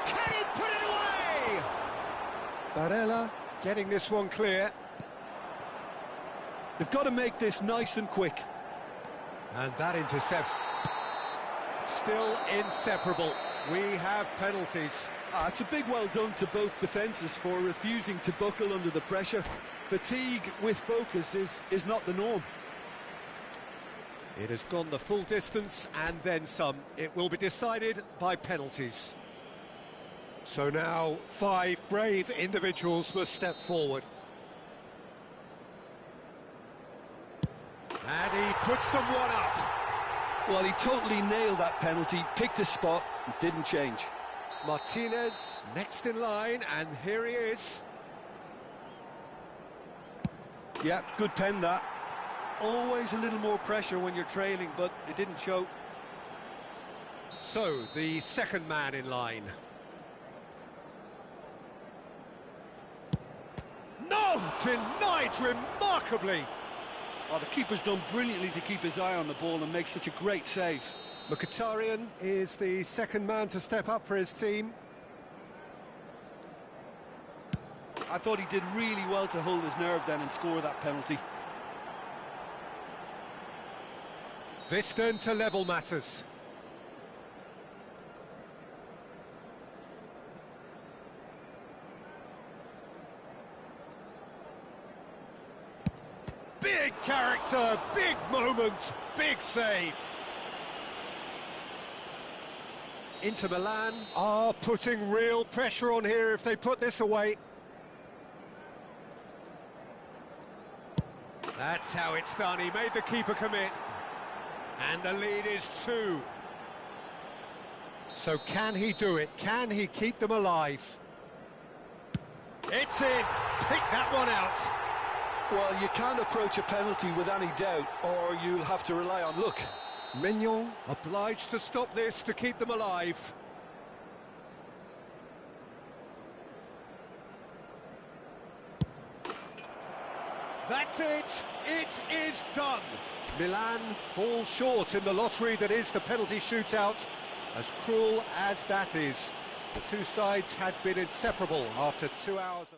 Speaker 1: Can he put it away? Barella getting this one clear.
Speaker 2: They've got to make this nice and quick.
Speaker 1: And that intercept. Still inseparable. We have penalties.
Speaker 2: It's a big well done to both defences for refusing to buckle under the pressure. Fatigue with focus is not the norm.
Speaker 1: It has gone the full distance and then some. It will be decided by penalties. So now 5 brave individuals must step forward. And he puts them one up.
Speaker 2: Well, he totally nailed that penalty, picked a spot, and didn't change.
Speaker 1: Martinez next in line, and here he is.
Speaker 4: Yeah, good pen that. Always a little more pressure when you're trailing, but it didn't show.
Speaker 1: So, the second man in line. No! Denied remarkably!
Speaker 4: Oh, the keeper's done brilliantly to keep his eye on the ball and make such a great save.
Speaker 1: Mkhitaryan is the second man to step up for his team.
Speaker 4: I thought he did really well to hold his nerve then and score that penalty.
Speaker 1: Visten to level matters. Big character, big moment, big save. Inter Milan are putting real pressure on here if they put this away. That's how it's done. He made the keeper commit. And the lead is 2. So can he do it? Can he keep them alive? It's in. Pick that one out.
Speaker 2: Well, you can't approach a penalty with any doubt, or you'll have to rely on luck.
Speaker 1: Mignon obliged to stop this to keep them alive. That's it! It is done! Milan fall short in the lottery that is the penalty shootout. As cruel as that is, the two sides had been inseparable after 2 hours.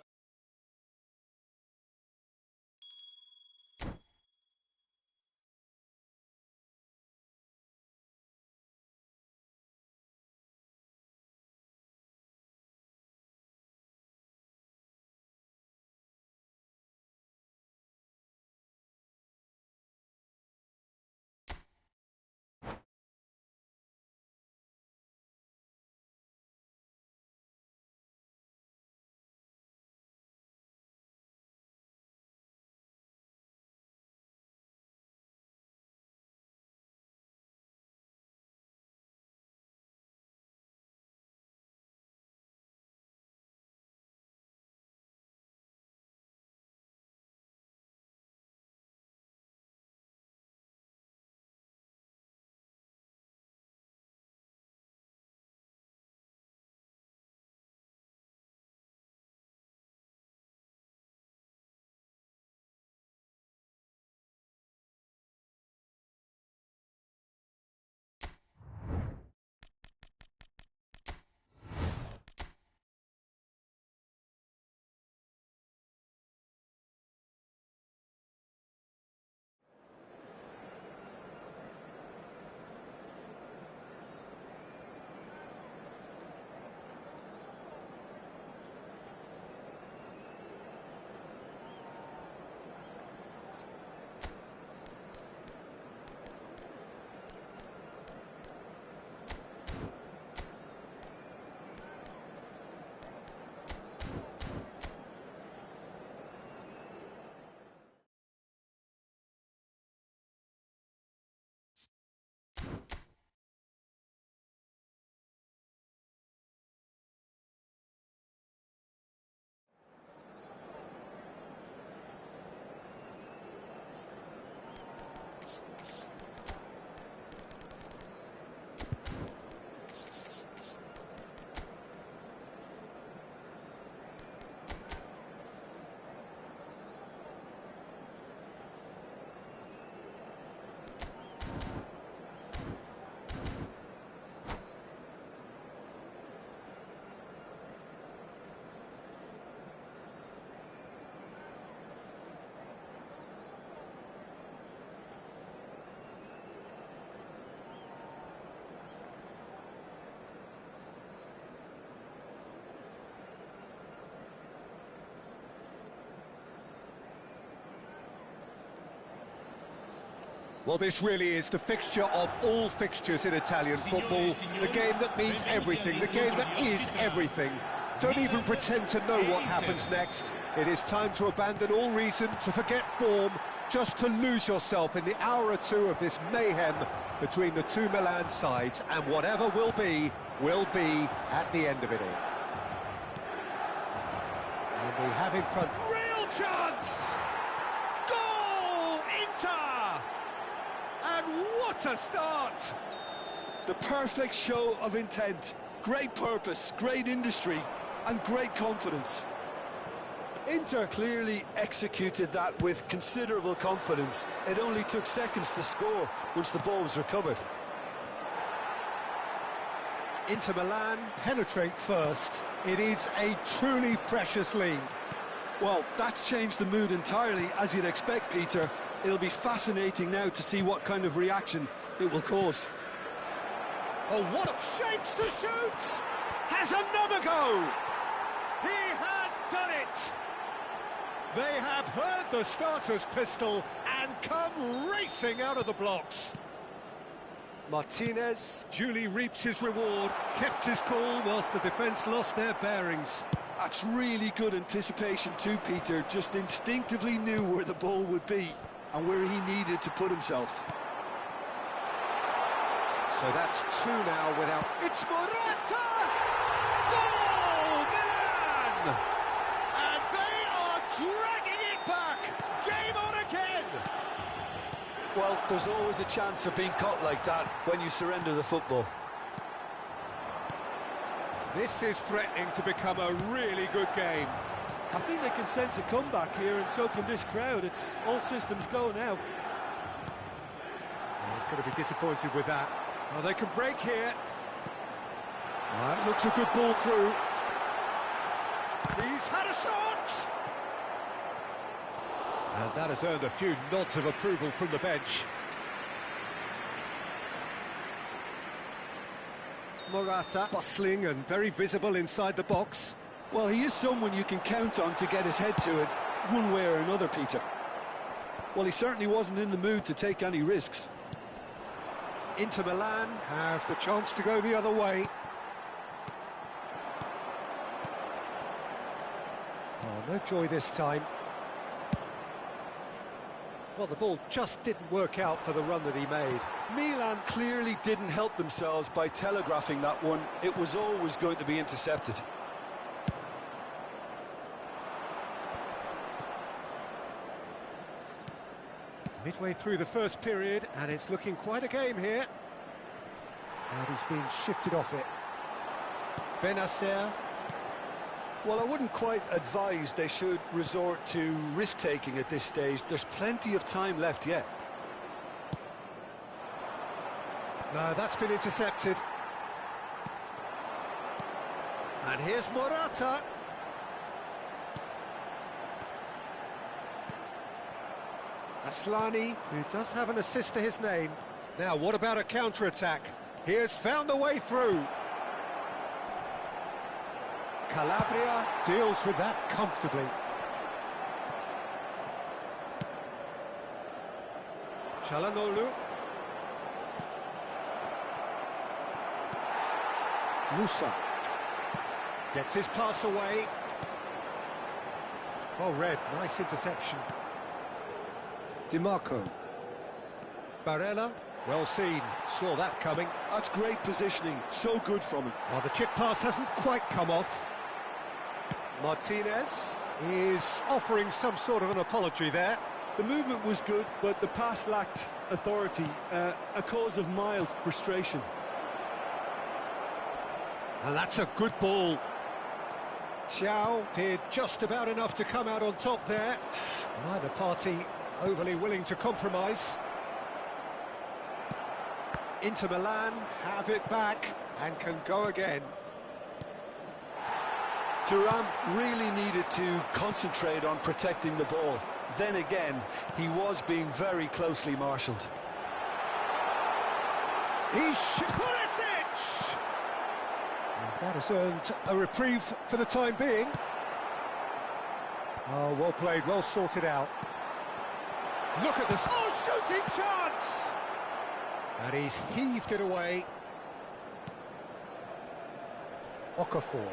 Speaker 1: Well, this really is the fixture of all fixtures in Italian football, the game that means everything, the game that is everything. Don't even pretend to know what happens next. It is time to abandon all reason, to forget form, just to lose yourself in the hour or two of this mayhem between the two Milan sides, and whatever will be at the end of it all. And we have in front... Real chance! Goal! Inter! And what a start!
Speaker 4: The perfect show of intent. Great purpose, great industry, and great confidence. Inter clearly executed that with considerable confidence. It only took seconds to score once the ball was recovered.
Speaker 1: Inter Milan penetrate first. It is a truly precious lead.
Speaker 4: Well, that's changed the mood entirely, as you'd expect, Peter. It'll be fascinating now to see what kind of reaction it will cause.
Speaker 1: Oh, what a shapes to shoot! Has another go! He has done it! They have heard the starter's pistol and come racing out of the blocks. Martinez duly reaps his reward, kept his cool whilst the defence lost their bearings.
Speaker 4: That's really good anticipation too, Peter. Just instinctively knew where the ball would be and where he needed to put himself.
Speaker 1: So that's two now without... It's Morata! Goal, Milan! And they are dragging it back! Game on again!
Speaker 2: Well, there's always a chance of being caught like that when you surrender the football.
Speaker 1: This is threatening to become a really good game.
Speaker 4: I think they can sense a comeback here, and so can this crowd. It's all systems go now.
Speaker 1: Oh, he's going to be disappointed with that. Oh, they can break here. That looks a good ball through. He's had a shot! And that has earned a few nods of approval from the bench. Morata, bustling and very visible inside the box.
Speaker 4: Well, he is someone you can count on to get his head to it, one way or another, Peter. Well, he certainly wasn't in the mood to take any risks.
Speaker 1: Inter Milan have the chance to go the other way. Oh, no joy this time. Well, the ball just didn't work out for the run that he made.
Speaker 4: Milan clearly didn't help themselves by telegraphing that one. It was always going to be intercepted.
Speaker 1: Midway through the first period, and it's looking quite a game here. And he's being shifted off it. Benacer.
Speaker 4: Well, I wouldn't quite advise they should resort to risk-taking at this stage. There's plenty of time left yet.
Speaker 1: No, that's been intercepted. And here's Morata. Aslani, who does have an assist to his name. Now, what about a counter-attack? He has found the way through. Calabria deals with that comfortably. Çalhanoğlu. Musa gets his pass away. Well read, nice interception. DiMarco. Barella, well seen, saw that coming.
Speaker 4: That's great positioning, so good from him.
Speaker 1: Well, the chip pass hasn't quite come off. Martinez is offering some sort of an apology there.
Speaker 4: The movement was good, but the pass lacked authority, a cause of mild frustration.
Speaker 1: And that's a good ball. Thiaw did just about enough to come out on top there. Neither party overly willing to compromise. Inter Milan have it back and can go again.
Speaker 4: Thuram really needed to concentrate on protecting the ball. Then again, he was being very closely marshalled.
Speaker 1: Pulisic! That has earned a reprieve for the time being. Oh, well played, well sorted out. Look at this. Oh, shooting chance! And he's heaved it away. Okafor.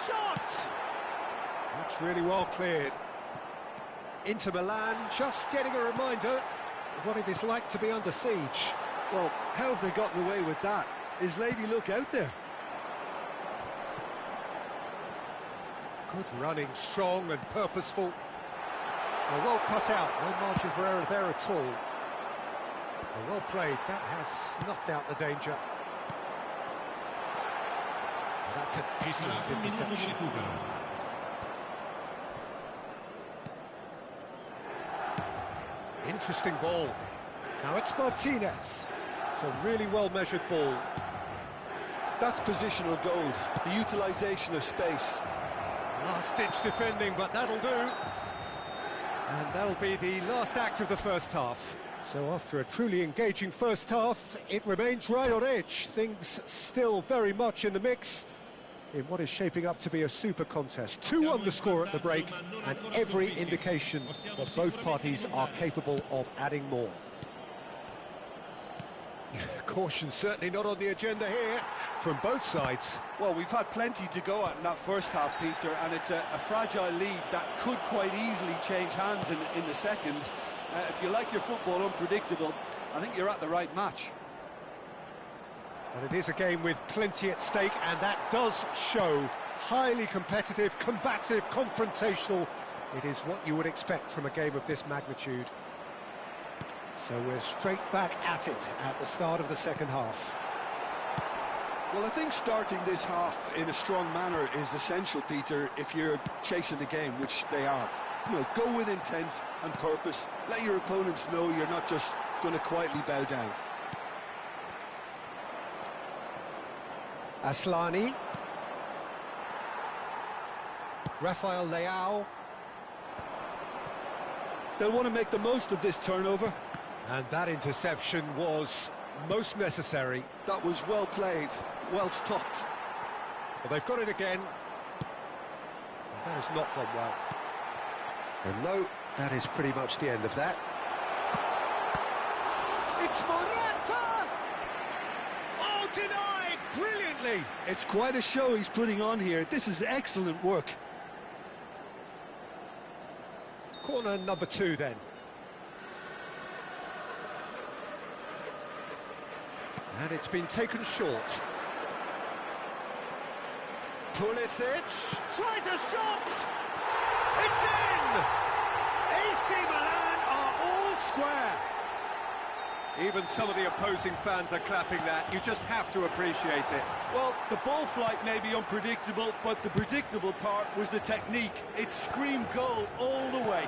Speaker 1: shot! That's really well cleared. Inter Milan just getting a reminder of what it is like to be under siege.
Speaker 4: Well, how have they gotten away with that? Is Lady Luck out there?
Speaker 1: Good running, strong and purposeful. Well cut out, no margin for error there at all. Well played, that has snuffed out the danger. That's an excellent interception. Interesting ball. Now it's Martinez. It's a really well-measured ball.
Speaker 4: That's positional gold, the utilisation of space.
Speaker 1: Last-ditch defending, but that'll do. And that'll be the last act of the first half. So after a truly engaging first half, it remains right on edge. Things still very much in the mix in what is shaping up to be a super contest. 2-1 the score at the break, and every indication that both parties are capable of adding more. Caution certainly not on the agenda here from both sides.
Speaker 4: Well, we've had plenty to go at in that first half, Peter, and it's a fragile lead that could quite easily change hands in the second. If you like your football unpredictable, I think you're at the right match.
Speaker 1: And it is a game with plenty at stake, and that does show. Highly competitive, combative, confrontational. It is what you would expect from a game of this magnitude. So we're straight back at it at the start of the second half.
Speaker 4: Well, I think starting this half in a strong manner is essential, Peter, if you're chasing the game, which they are. You know, go with intent and purpose. Let your opponents know you're not just going to quietly bow down.
Speaker 1: Aslani. Rafael Leao.
Speaker 4: They'll want to make the most of this turnover.
Speaker 1: And that interception was most necessary.
Speaker 4: That was well played, well stopped.
Speaker 1: Well, they've got it again. That has not gone well. And no, that is pretty much the end of that. It's Morata! Oh, denied! Brilliantly!
Speaker 4: It's quite a show he's putting on here. This is excellent work.
Speaker 1: Corner number 2 then. And it's been taken short. Pulisic tries a shot! It's in! AC Milan are all square. Even some of the opposing fans are clapping that. You just have to appreciate it.
Speaker 4: Well, the ball flight may be unpredictable, but the predictable part was the technique. It screamed goal all the way.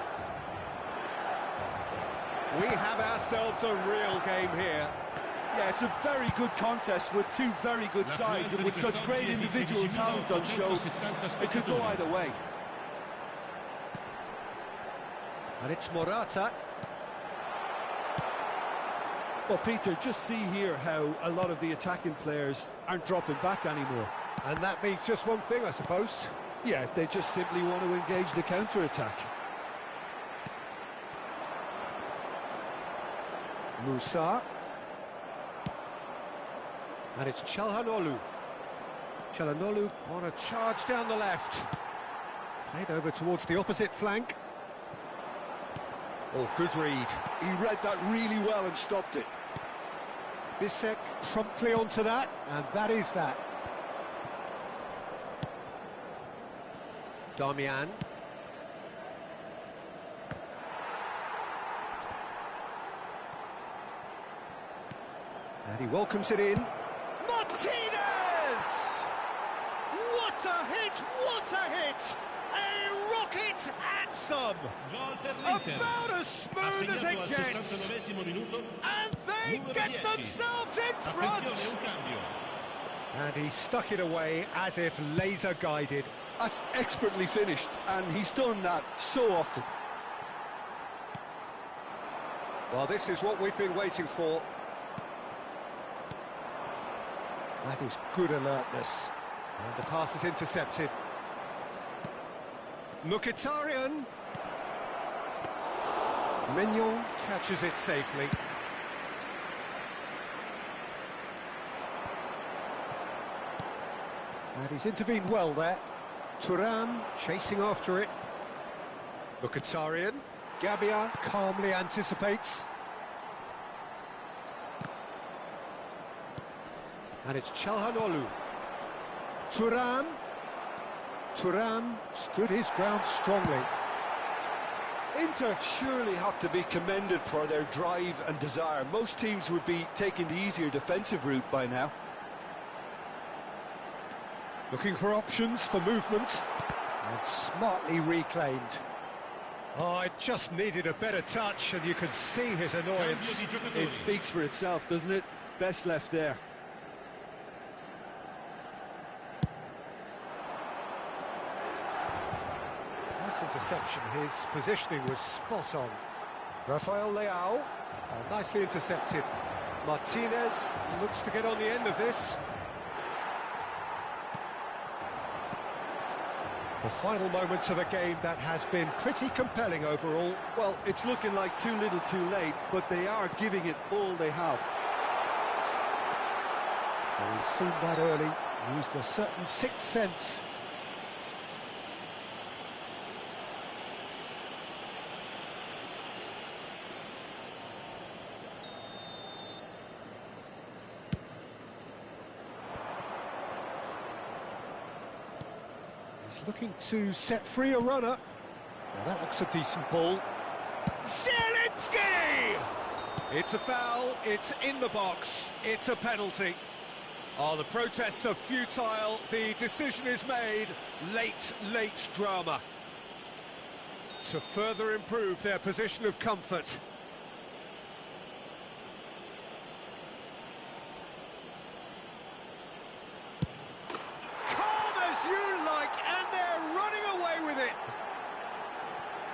Speaker 1: We have ourselves a real game here.
Speaker 4: Yeah, it's a very good contest with two very good sides, and with such great individual talent on show, it could go either way.
Speaker 1: And it's Morata.
Speaker 4: Well, Peter, just see here how a lot of the attacking players aren't dropping back anymore.
Speaker 1: And that means just one thing, I suppose.
Speaker 4: Yeah, they just simply want to engage the counter-attack.
Speaker 1: Musa. And it's Çalhanoğlu. Çalhanoğlu on a charge down the left. Played over towards the opposite flank. Oh, good read.
Speaker 4: He read that really well and stopped it.
Speaker 1: Bisek promptly onto that, and that is that. Damian. And he welcomes it in. Martinez! What a hit! What a hit! A rocket anthem! About as smooth as it gets! And they get themselves in front! And he stuck it away as if laser guided.
Speaker 4: That's expertly finished, and he's done that so often.
Speaker 1: Well, this is what we've been waiting for. That is good alertness. And the pass is intercepted. Mkhitaryan. Mignon catches it safely. And he's intervened well there. Thuram chasing after it. Mkhitaryan. Gabia calmly anticipates. And it's Çalhanoğlu. Thuram. Thuram stood his ground strongly.
Speaker 2: Inter surely have to be commended for their drive and desire. Most teams would be taking the easier defensive route by now.
Speaker 1: Looking for options for movement. And smartly reclaimed. Oh, it just needed a better touch, and you can see his annoyance.
Speaker 2: It speaks for itself, doesn't it? Best left there.
Speaker 1: Nice interception. His positioning was spot on. Rafael Leao, nicely intercepted. Martinez looks to get on the end of this. The final moments of a game that has been pretty compelling overall.
Speaker 2: Well, it's looking like too little too late, but they are giving it all they have.
Speaker 1: Well, he's seen that early, used a certain sixth sense. He's looking to set free a runner. Now that looks a decent ball. Zielinski! It's a foul, it's in the box, it's a penalty. Oh, the protests are futile, the decision is made. Late drama. To further improve their position of comfort.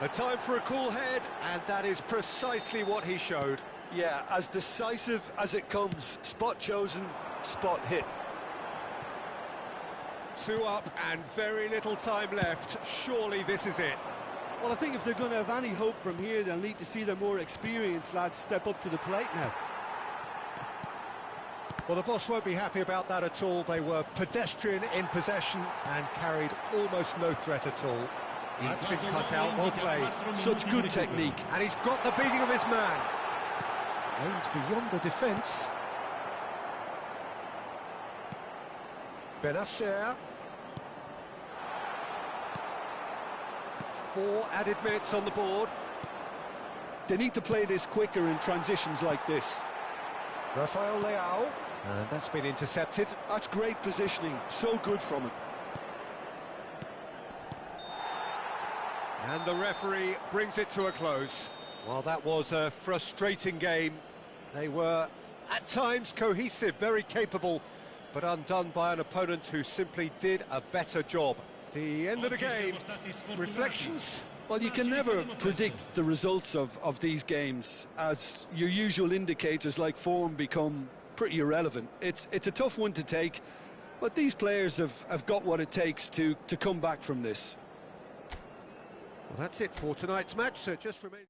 Speaker 1: A time for a cool head, and that is precisely what he showed.
Speaker 2: Yeah, as decisive as it comes. Spot chosen, spot hit.
Speaker 1: 2 up and very little time left. Surely this is it.
Speaker 2: Well, I think if they're going to have any hope from here, they'll need to see their more experienced lads step up to the plate now.
Speaker 1: Well, the boss won't be happy about that at all. They were pedestrian in possession and carried almost no threat at all. That's been cut out, well played.
Speaker 2: Such good technique.
Speaker 1: And he's got the beating of his man. Aimed beyond the defence. Benacer. 4 added minutes on the board.
Speaker 2: They need to play this quicker in transitions like this.
Speaker 1: Rafael Leao. And that's been intercepted.
Speaker 2: That's great positioning. So good from him.
Speaker 1: And the referee brings it to a close. Well, that was a frustrating game. They were, at times, cohesive, very capable, but undone by an opponent who simply did a better job. The end of the game. Reflections?
Speaker 2: Well, you can never predict the results of these games, as your usual indicators like form become pretty irrelevant. It's a tough one to take, but these players have got what it takes to come back from this.
Speaker 1: Well, that's it for tonight's match, so it just remains...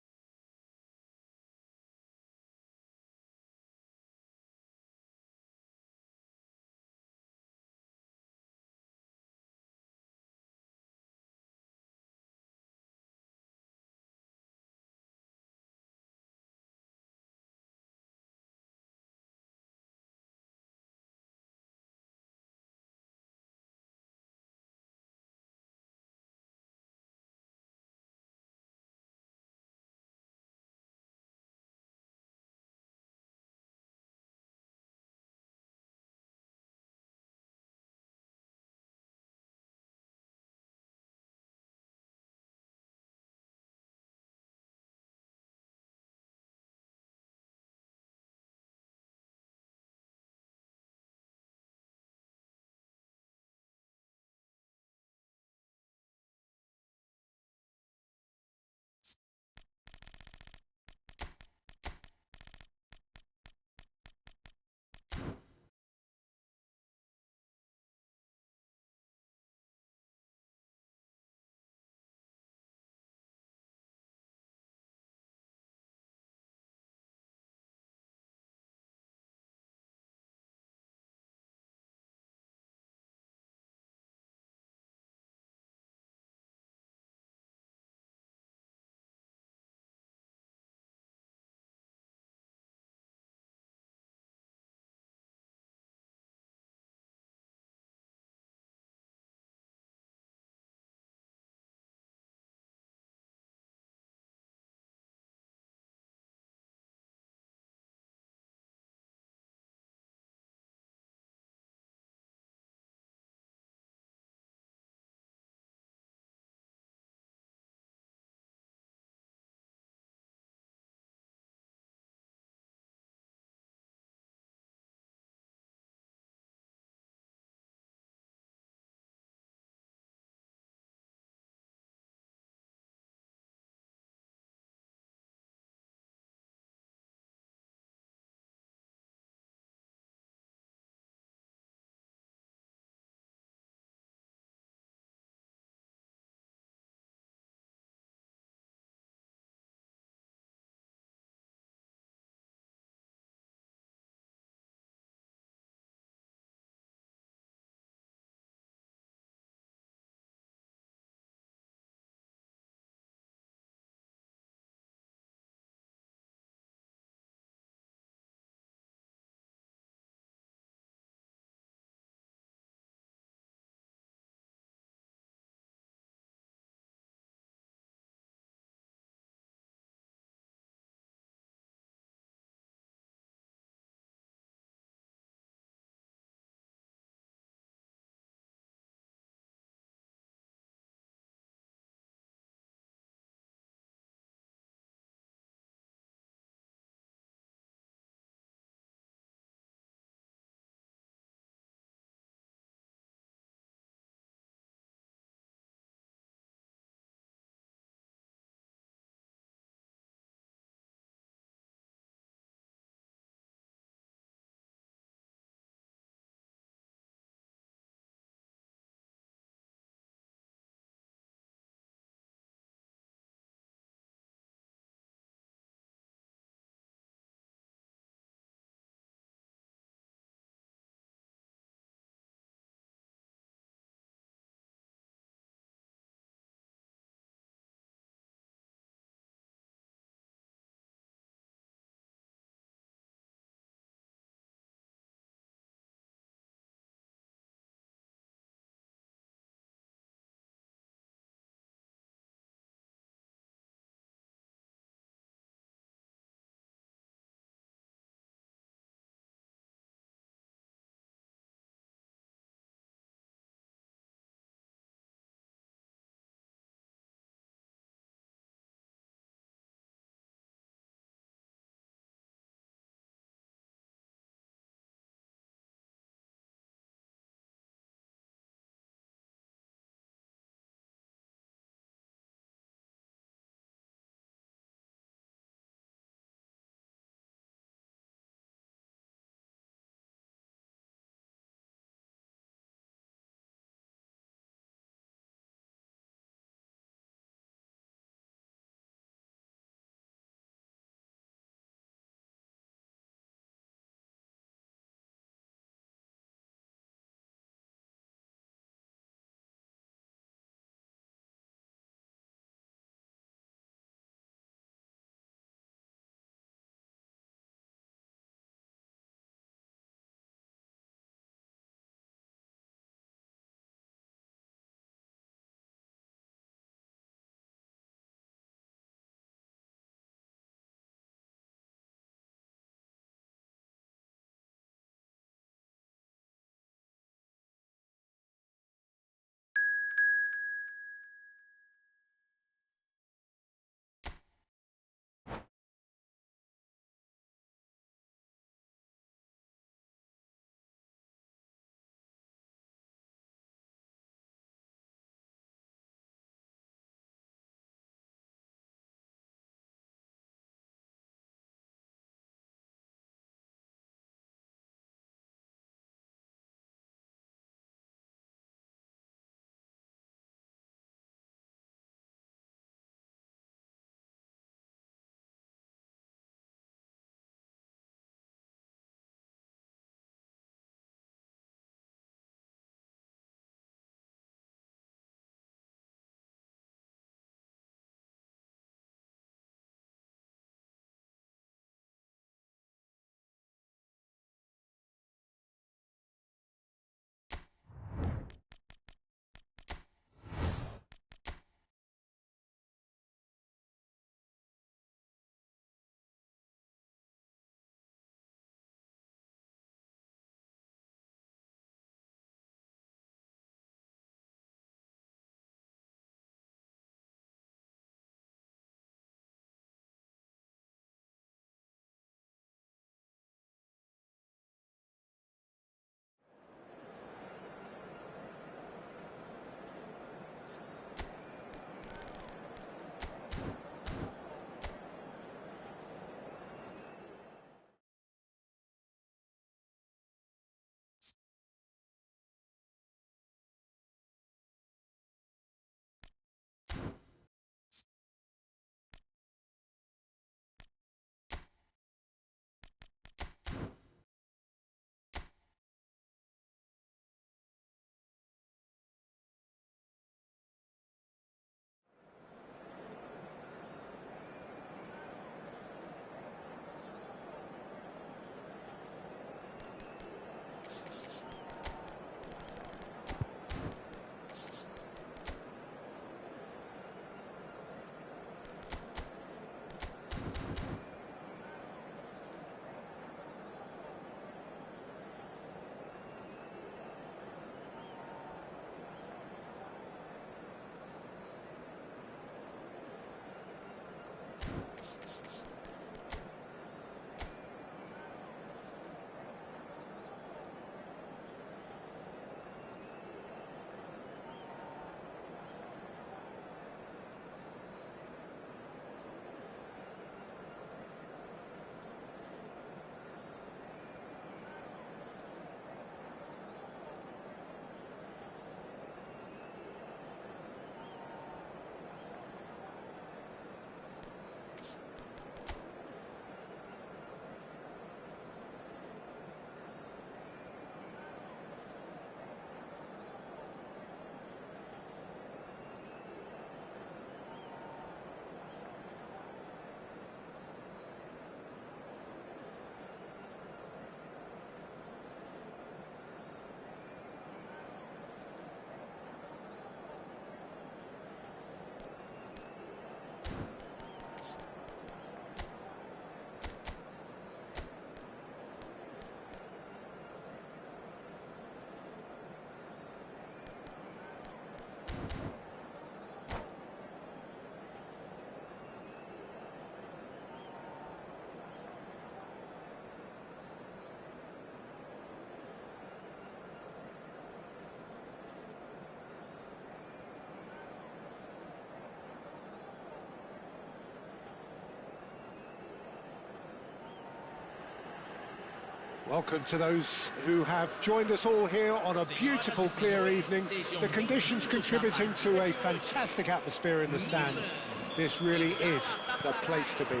Speaker 1: Welcome to those who have joined us all here on a beautiful, clear evening. The conditions contributing to a fantastic atmosphere in the stands. This really is the place to be.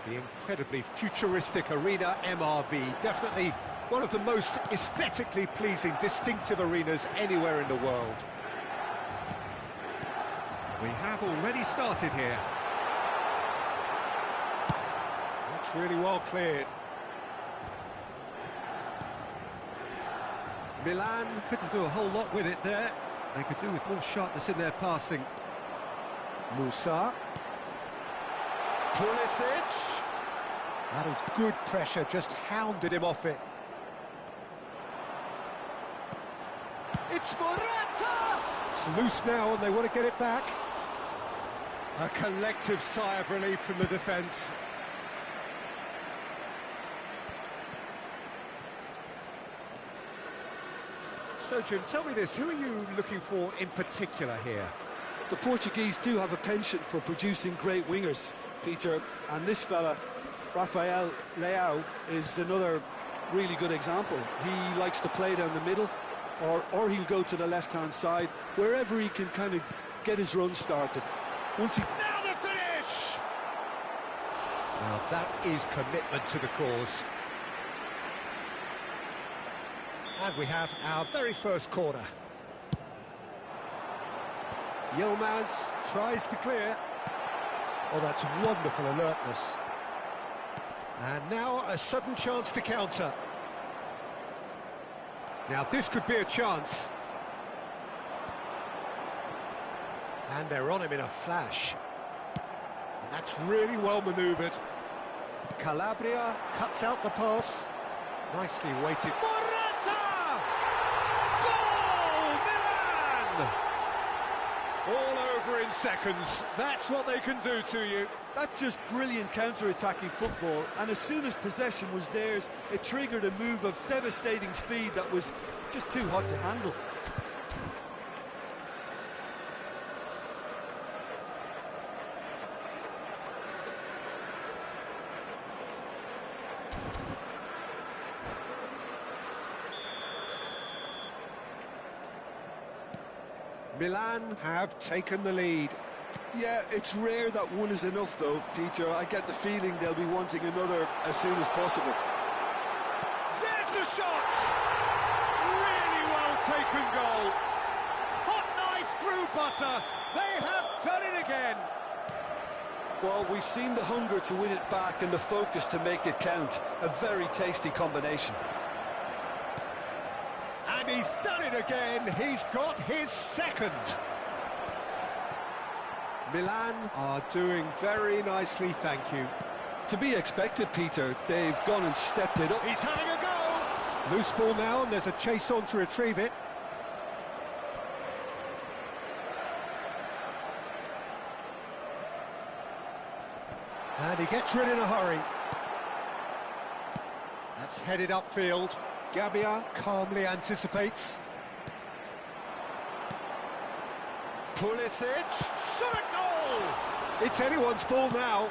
Speaker 1: The incredibly futuristic Arena MRV, definitely one of the most aesthetically pleasing, distinctive arenas anywhere in the world. We have already started here. That's really well cleared. Milan couldn't do a whole lot with it there. They could do with more sharpness in their passing. Musa. Pulisic. That is good pressure, just hounded him off it. It's Morata! It's loose now and they want to get it back. A collective sigh of relief from the defence. So, Jim, tell me this, who are you looking for in particular here?
Speaker 4: The Portuguese do have a penchant for producing great wingers, Peter, and this fella, Rafael Leao, is another really good example. He likes to play down the middle, or he'll go to the left-hand side, wherever he can kind of get his run started. Once he...
Speaker 1: Now the finish! Well, that is commitment to the cause. And we have our very first corner. Yilmaz tries to clear. Oh, that's wonderful alertness. And now a sudden chance to counter. Now this could be a chance. And they're on him in a flash. And that's really well manoeuvred. Calabria cuts out the pass. Nicely weighted. Morata! Goal! Milan! All over in seconds. That's what they can do to you.
Speaker 4: That's just brilliant counter-attacking football, and as soon as possession was theirs, it triggered a move of devastating speed that was just too hot to handle.
Speaker 1: Milan have taken the lead.
Speaker 4: Yeah, it's rare that one is enough though, Peter. I get the feeling they'll be wanting another as soon as possible.
Speaker 1: There's the shot! Really well taken goal. Hot knife through butter. They have done it again.
Speaker 4: Well, we've seen the hunger to win it back and the focus to make it count. A very tasty combination.
Speaker 1: And he's done it again. He's got his second. Milan are doing very nicely, thank you.
Speaker 4: To be expected, Peter. They've gone and stepped it up.
Speaker 1: He's having a go! Loose ball now, and there's a chase on to retrieve it. And he gets rid in a hurry. That's headed upfield. Gabbia calmly anticipates. Pulisic, shot a goal! It's anyone's ball now.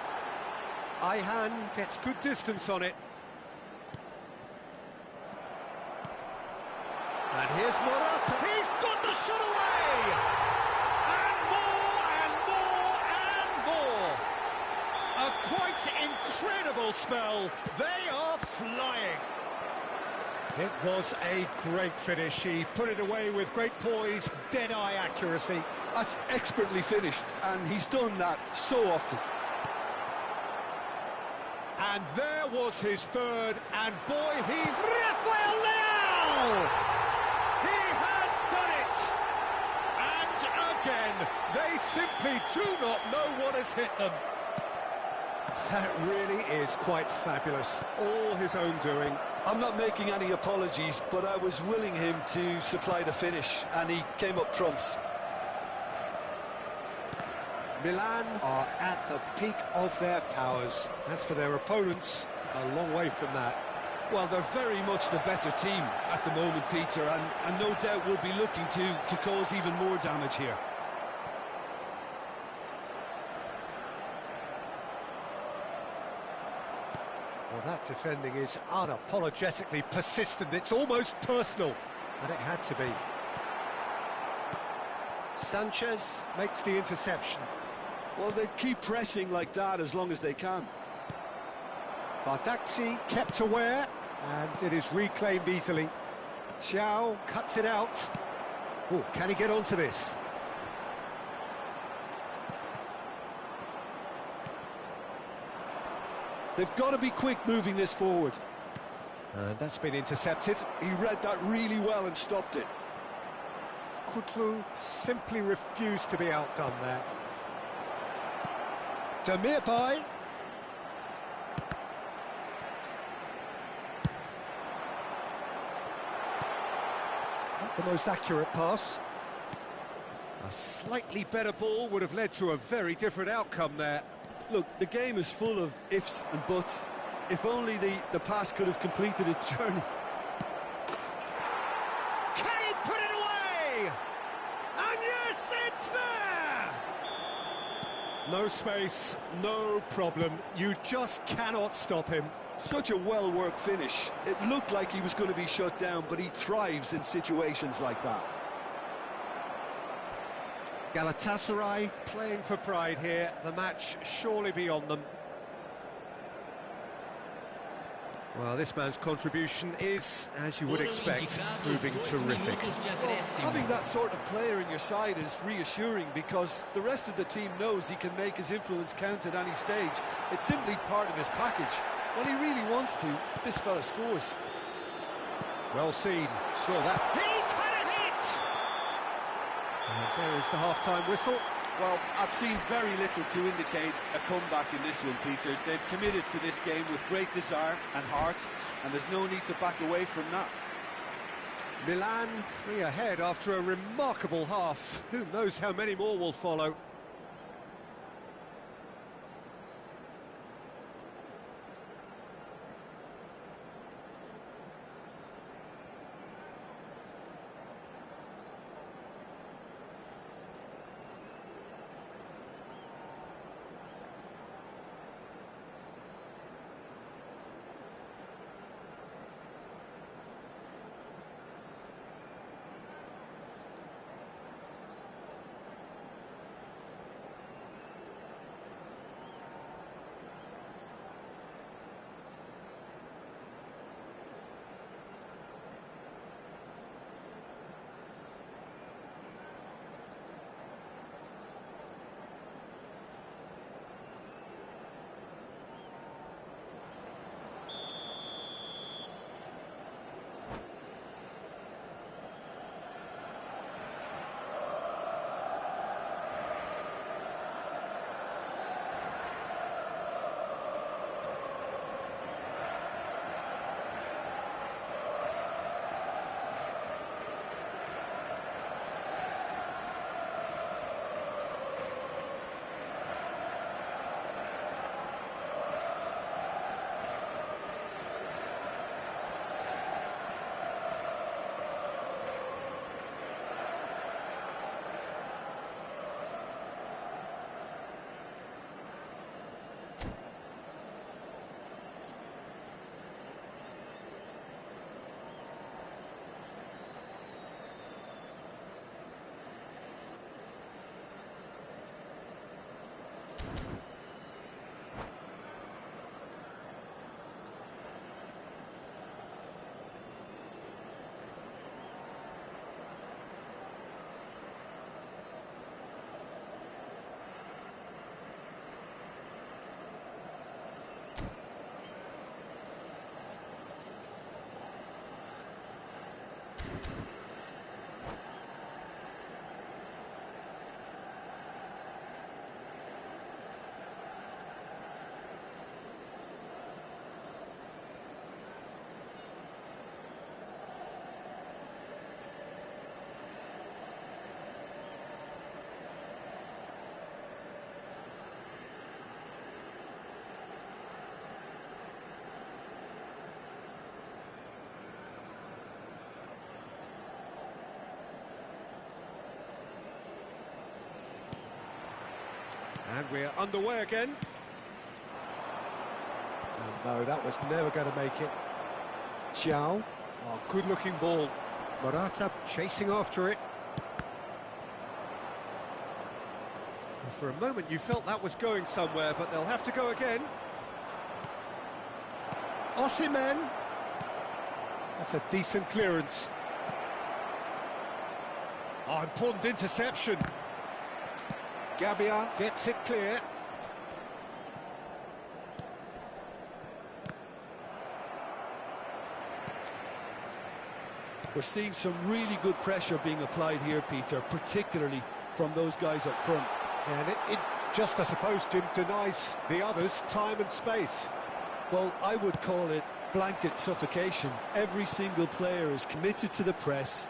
Speaker 1: Ayhan gets good distance on it. And here's Morata. He's got the shot away! And more and more and more. A quite incredible spell. They are flying. It was a great finish. He put it away with great poise, dead-eye accuracy.
Speaker 4: That's expertly finished, and he's done that so often.
Speaker 1: And there was his third, and boy, Rafael Leao! He has done it! And again, they simply do not know what has hit them. That really is quite fabulous. All his own doing.
Speaker 4: I'm not making any apologies, but I was willing him to supply the finish, and he came up trumps.
Speaker 1: Milan are at the peak of their powers. As for their opponents, a long way from that.
Speaker 2: Well, they're very much the better team at the moment, Peter, and no doubt will be looking to cause even more damage here.
Speaker 1: Well, that defending is unapologetically persistent. It's almost personal, and it had to be. Sanchez makes the interception.
Speaker 4: Well, they keep pressing like that as long as they can.
Speaker 1: Bardakci kept aware, and it is reclaimed easily. Thiaw cuts it out. Oh, can he get onto this?
Speaker 4: They've got to be quick moving this forward.
Speaker 1: And that's been intercepted.
Speaker 4: He read that really well and stopped it.
Speaker 1: Kutlu simply refused to be outdone there. Demirbay. Not the most accurate pass. A slightly better ball would have led to a very different outcome there.
Speaker 4: Look, the game is full of ifs and buts. If only the pass could have completed its journey.
Speaker 1: Can he put it away? And yes, it's there! No space, no problem. You just cannot stop him.
Speaker 4: Such a well-worked finish. It looked like he was going to be shut down, but he thrives in situations like that.
Speaker 1: Galatasaray playing for pride here. The match surely beyond them. Well, this man's contribution is, as you would expect, proving terrific.
Speaker 4: Well, having that sort of player in your side is reassuring because the rest of the team knows he can make his influence count at any stage. It's simply part of his package. When he really wants to, this fella scores.
Speaker 1: Well seen. Saw that. He's had a hit! And there is the half-time whistle.
Speaker 6: Well, I've seen very little to indicate a comeback in this one, Peter. They've committed to this game with great desire and heart, and there's no need to back away from that.
Speaker 1: Milan 3 ahead after a remarkable half. Who knows how many more will follow. And we're underway again. And No, that was never going to make it. Chow. Oh, good-looking ball. Morata chasing after it. For a moment you felt that was going somewhere, but they'll have to go again. Osimhen. That's a decent clearance. Oh, important interception. Gabbia gets it clear.
Speaker 2: We're seeing some really good pressure being applied here, Peter, particularly from those guys up front.
Speaker 1: And it just, I suppose, Jim, denies the others time and space.
Speaker 2: Well, I would call it blanket suffocation. Every single player is committed to the press,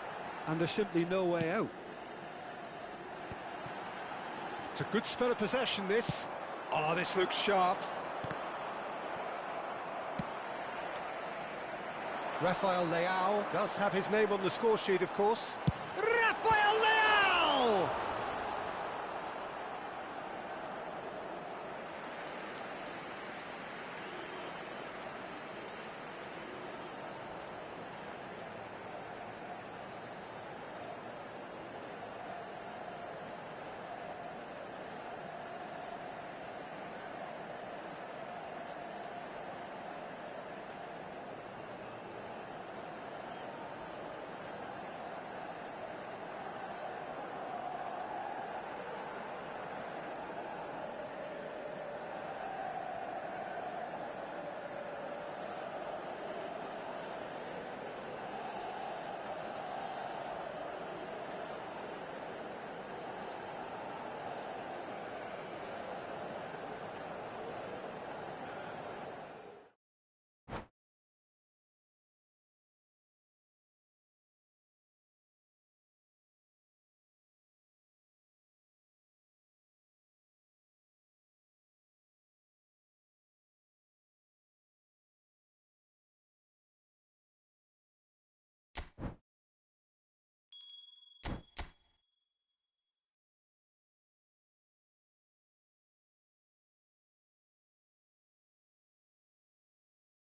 Speaker 2: and there's simply no way out.
Speaker 1: It's a good spell of possession, this. Oh, this looks sharp. Rafael Leao does have his name on the score sheet, of course.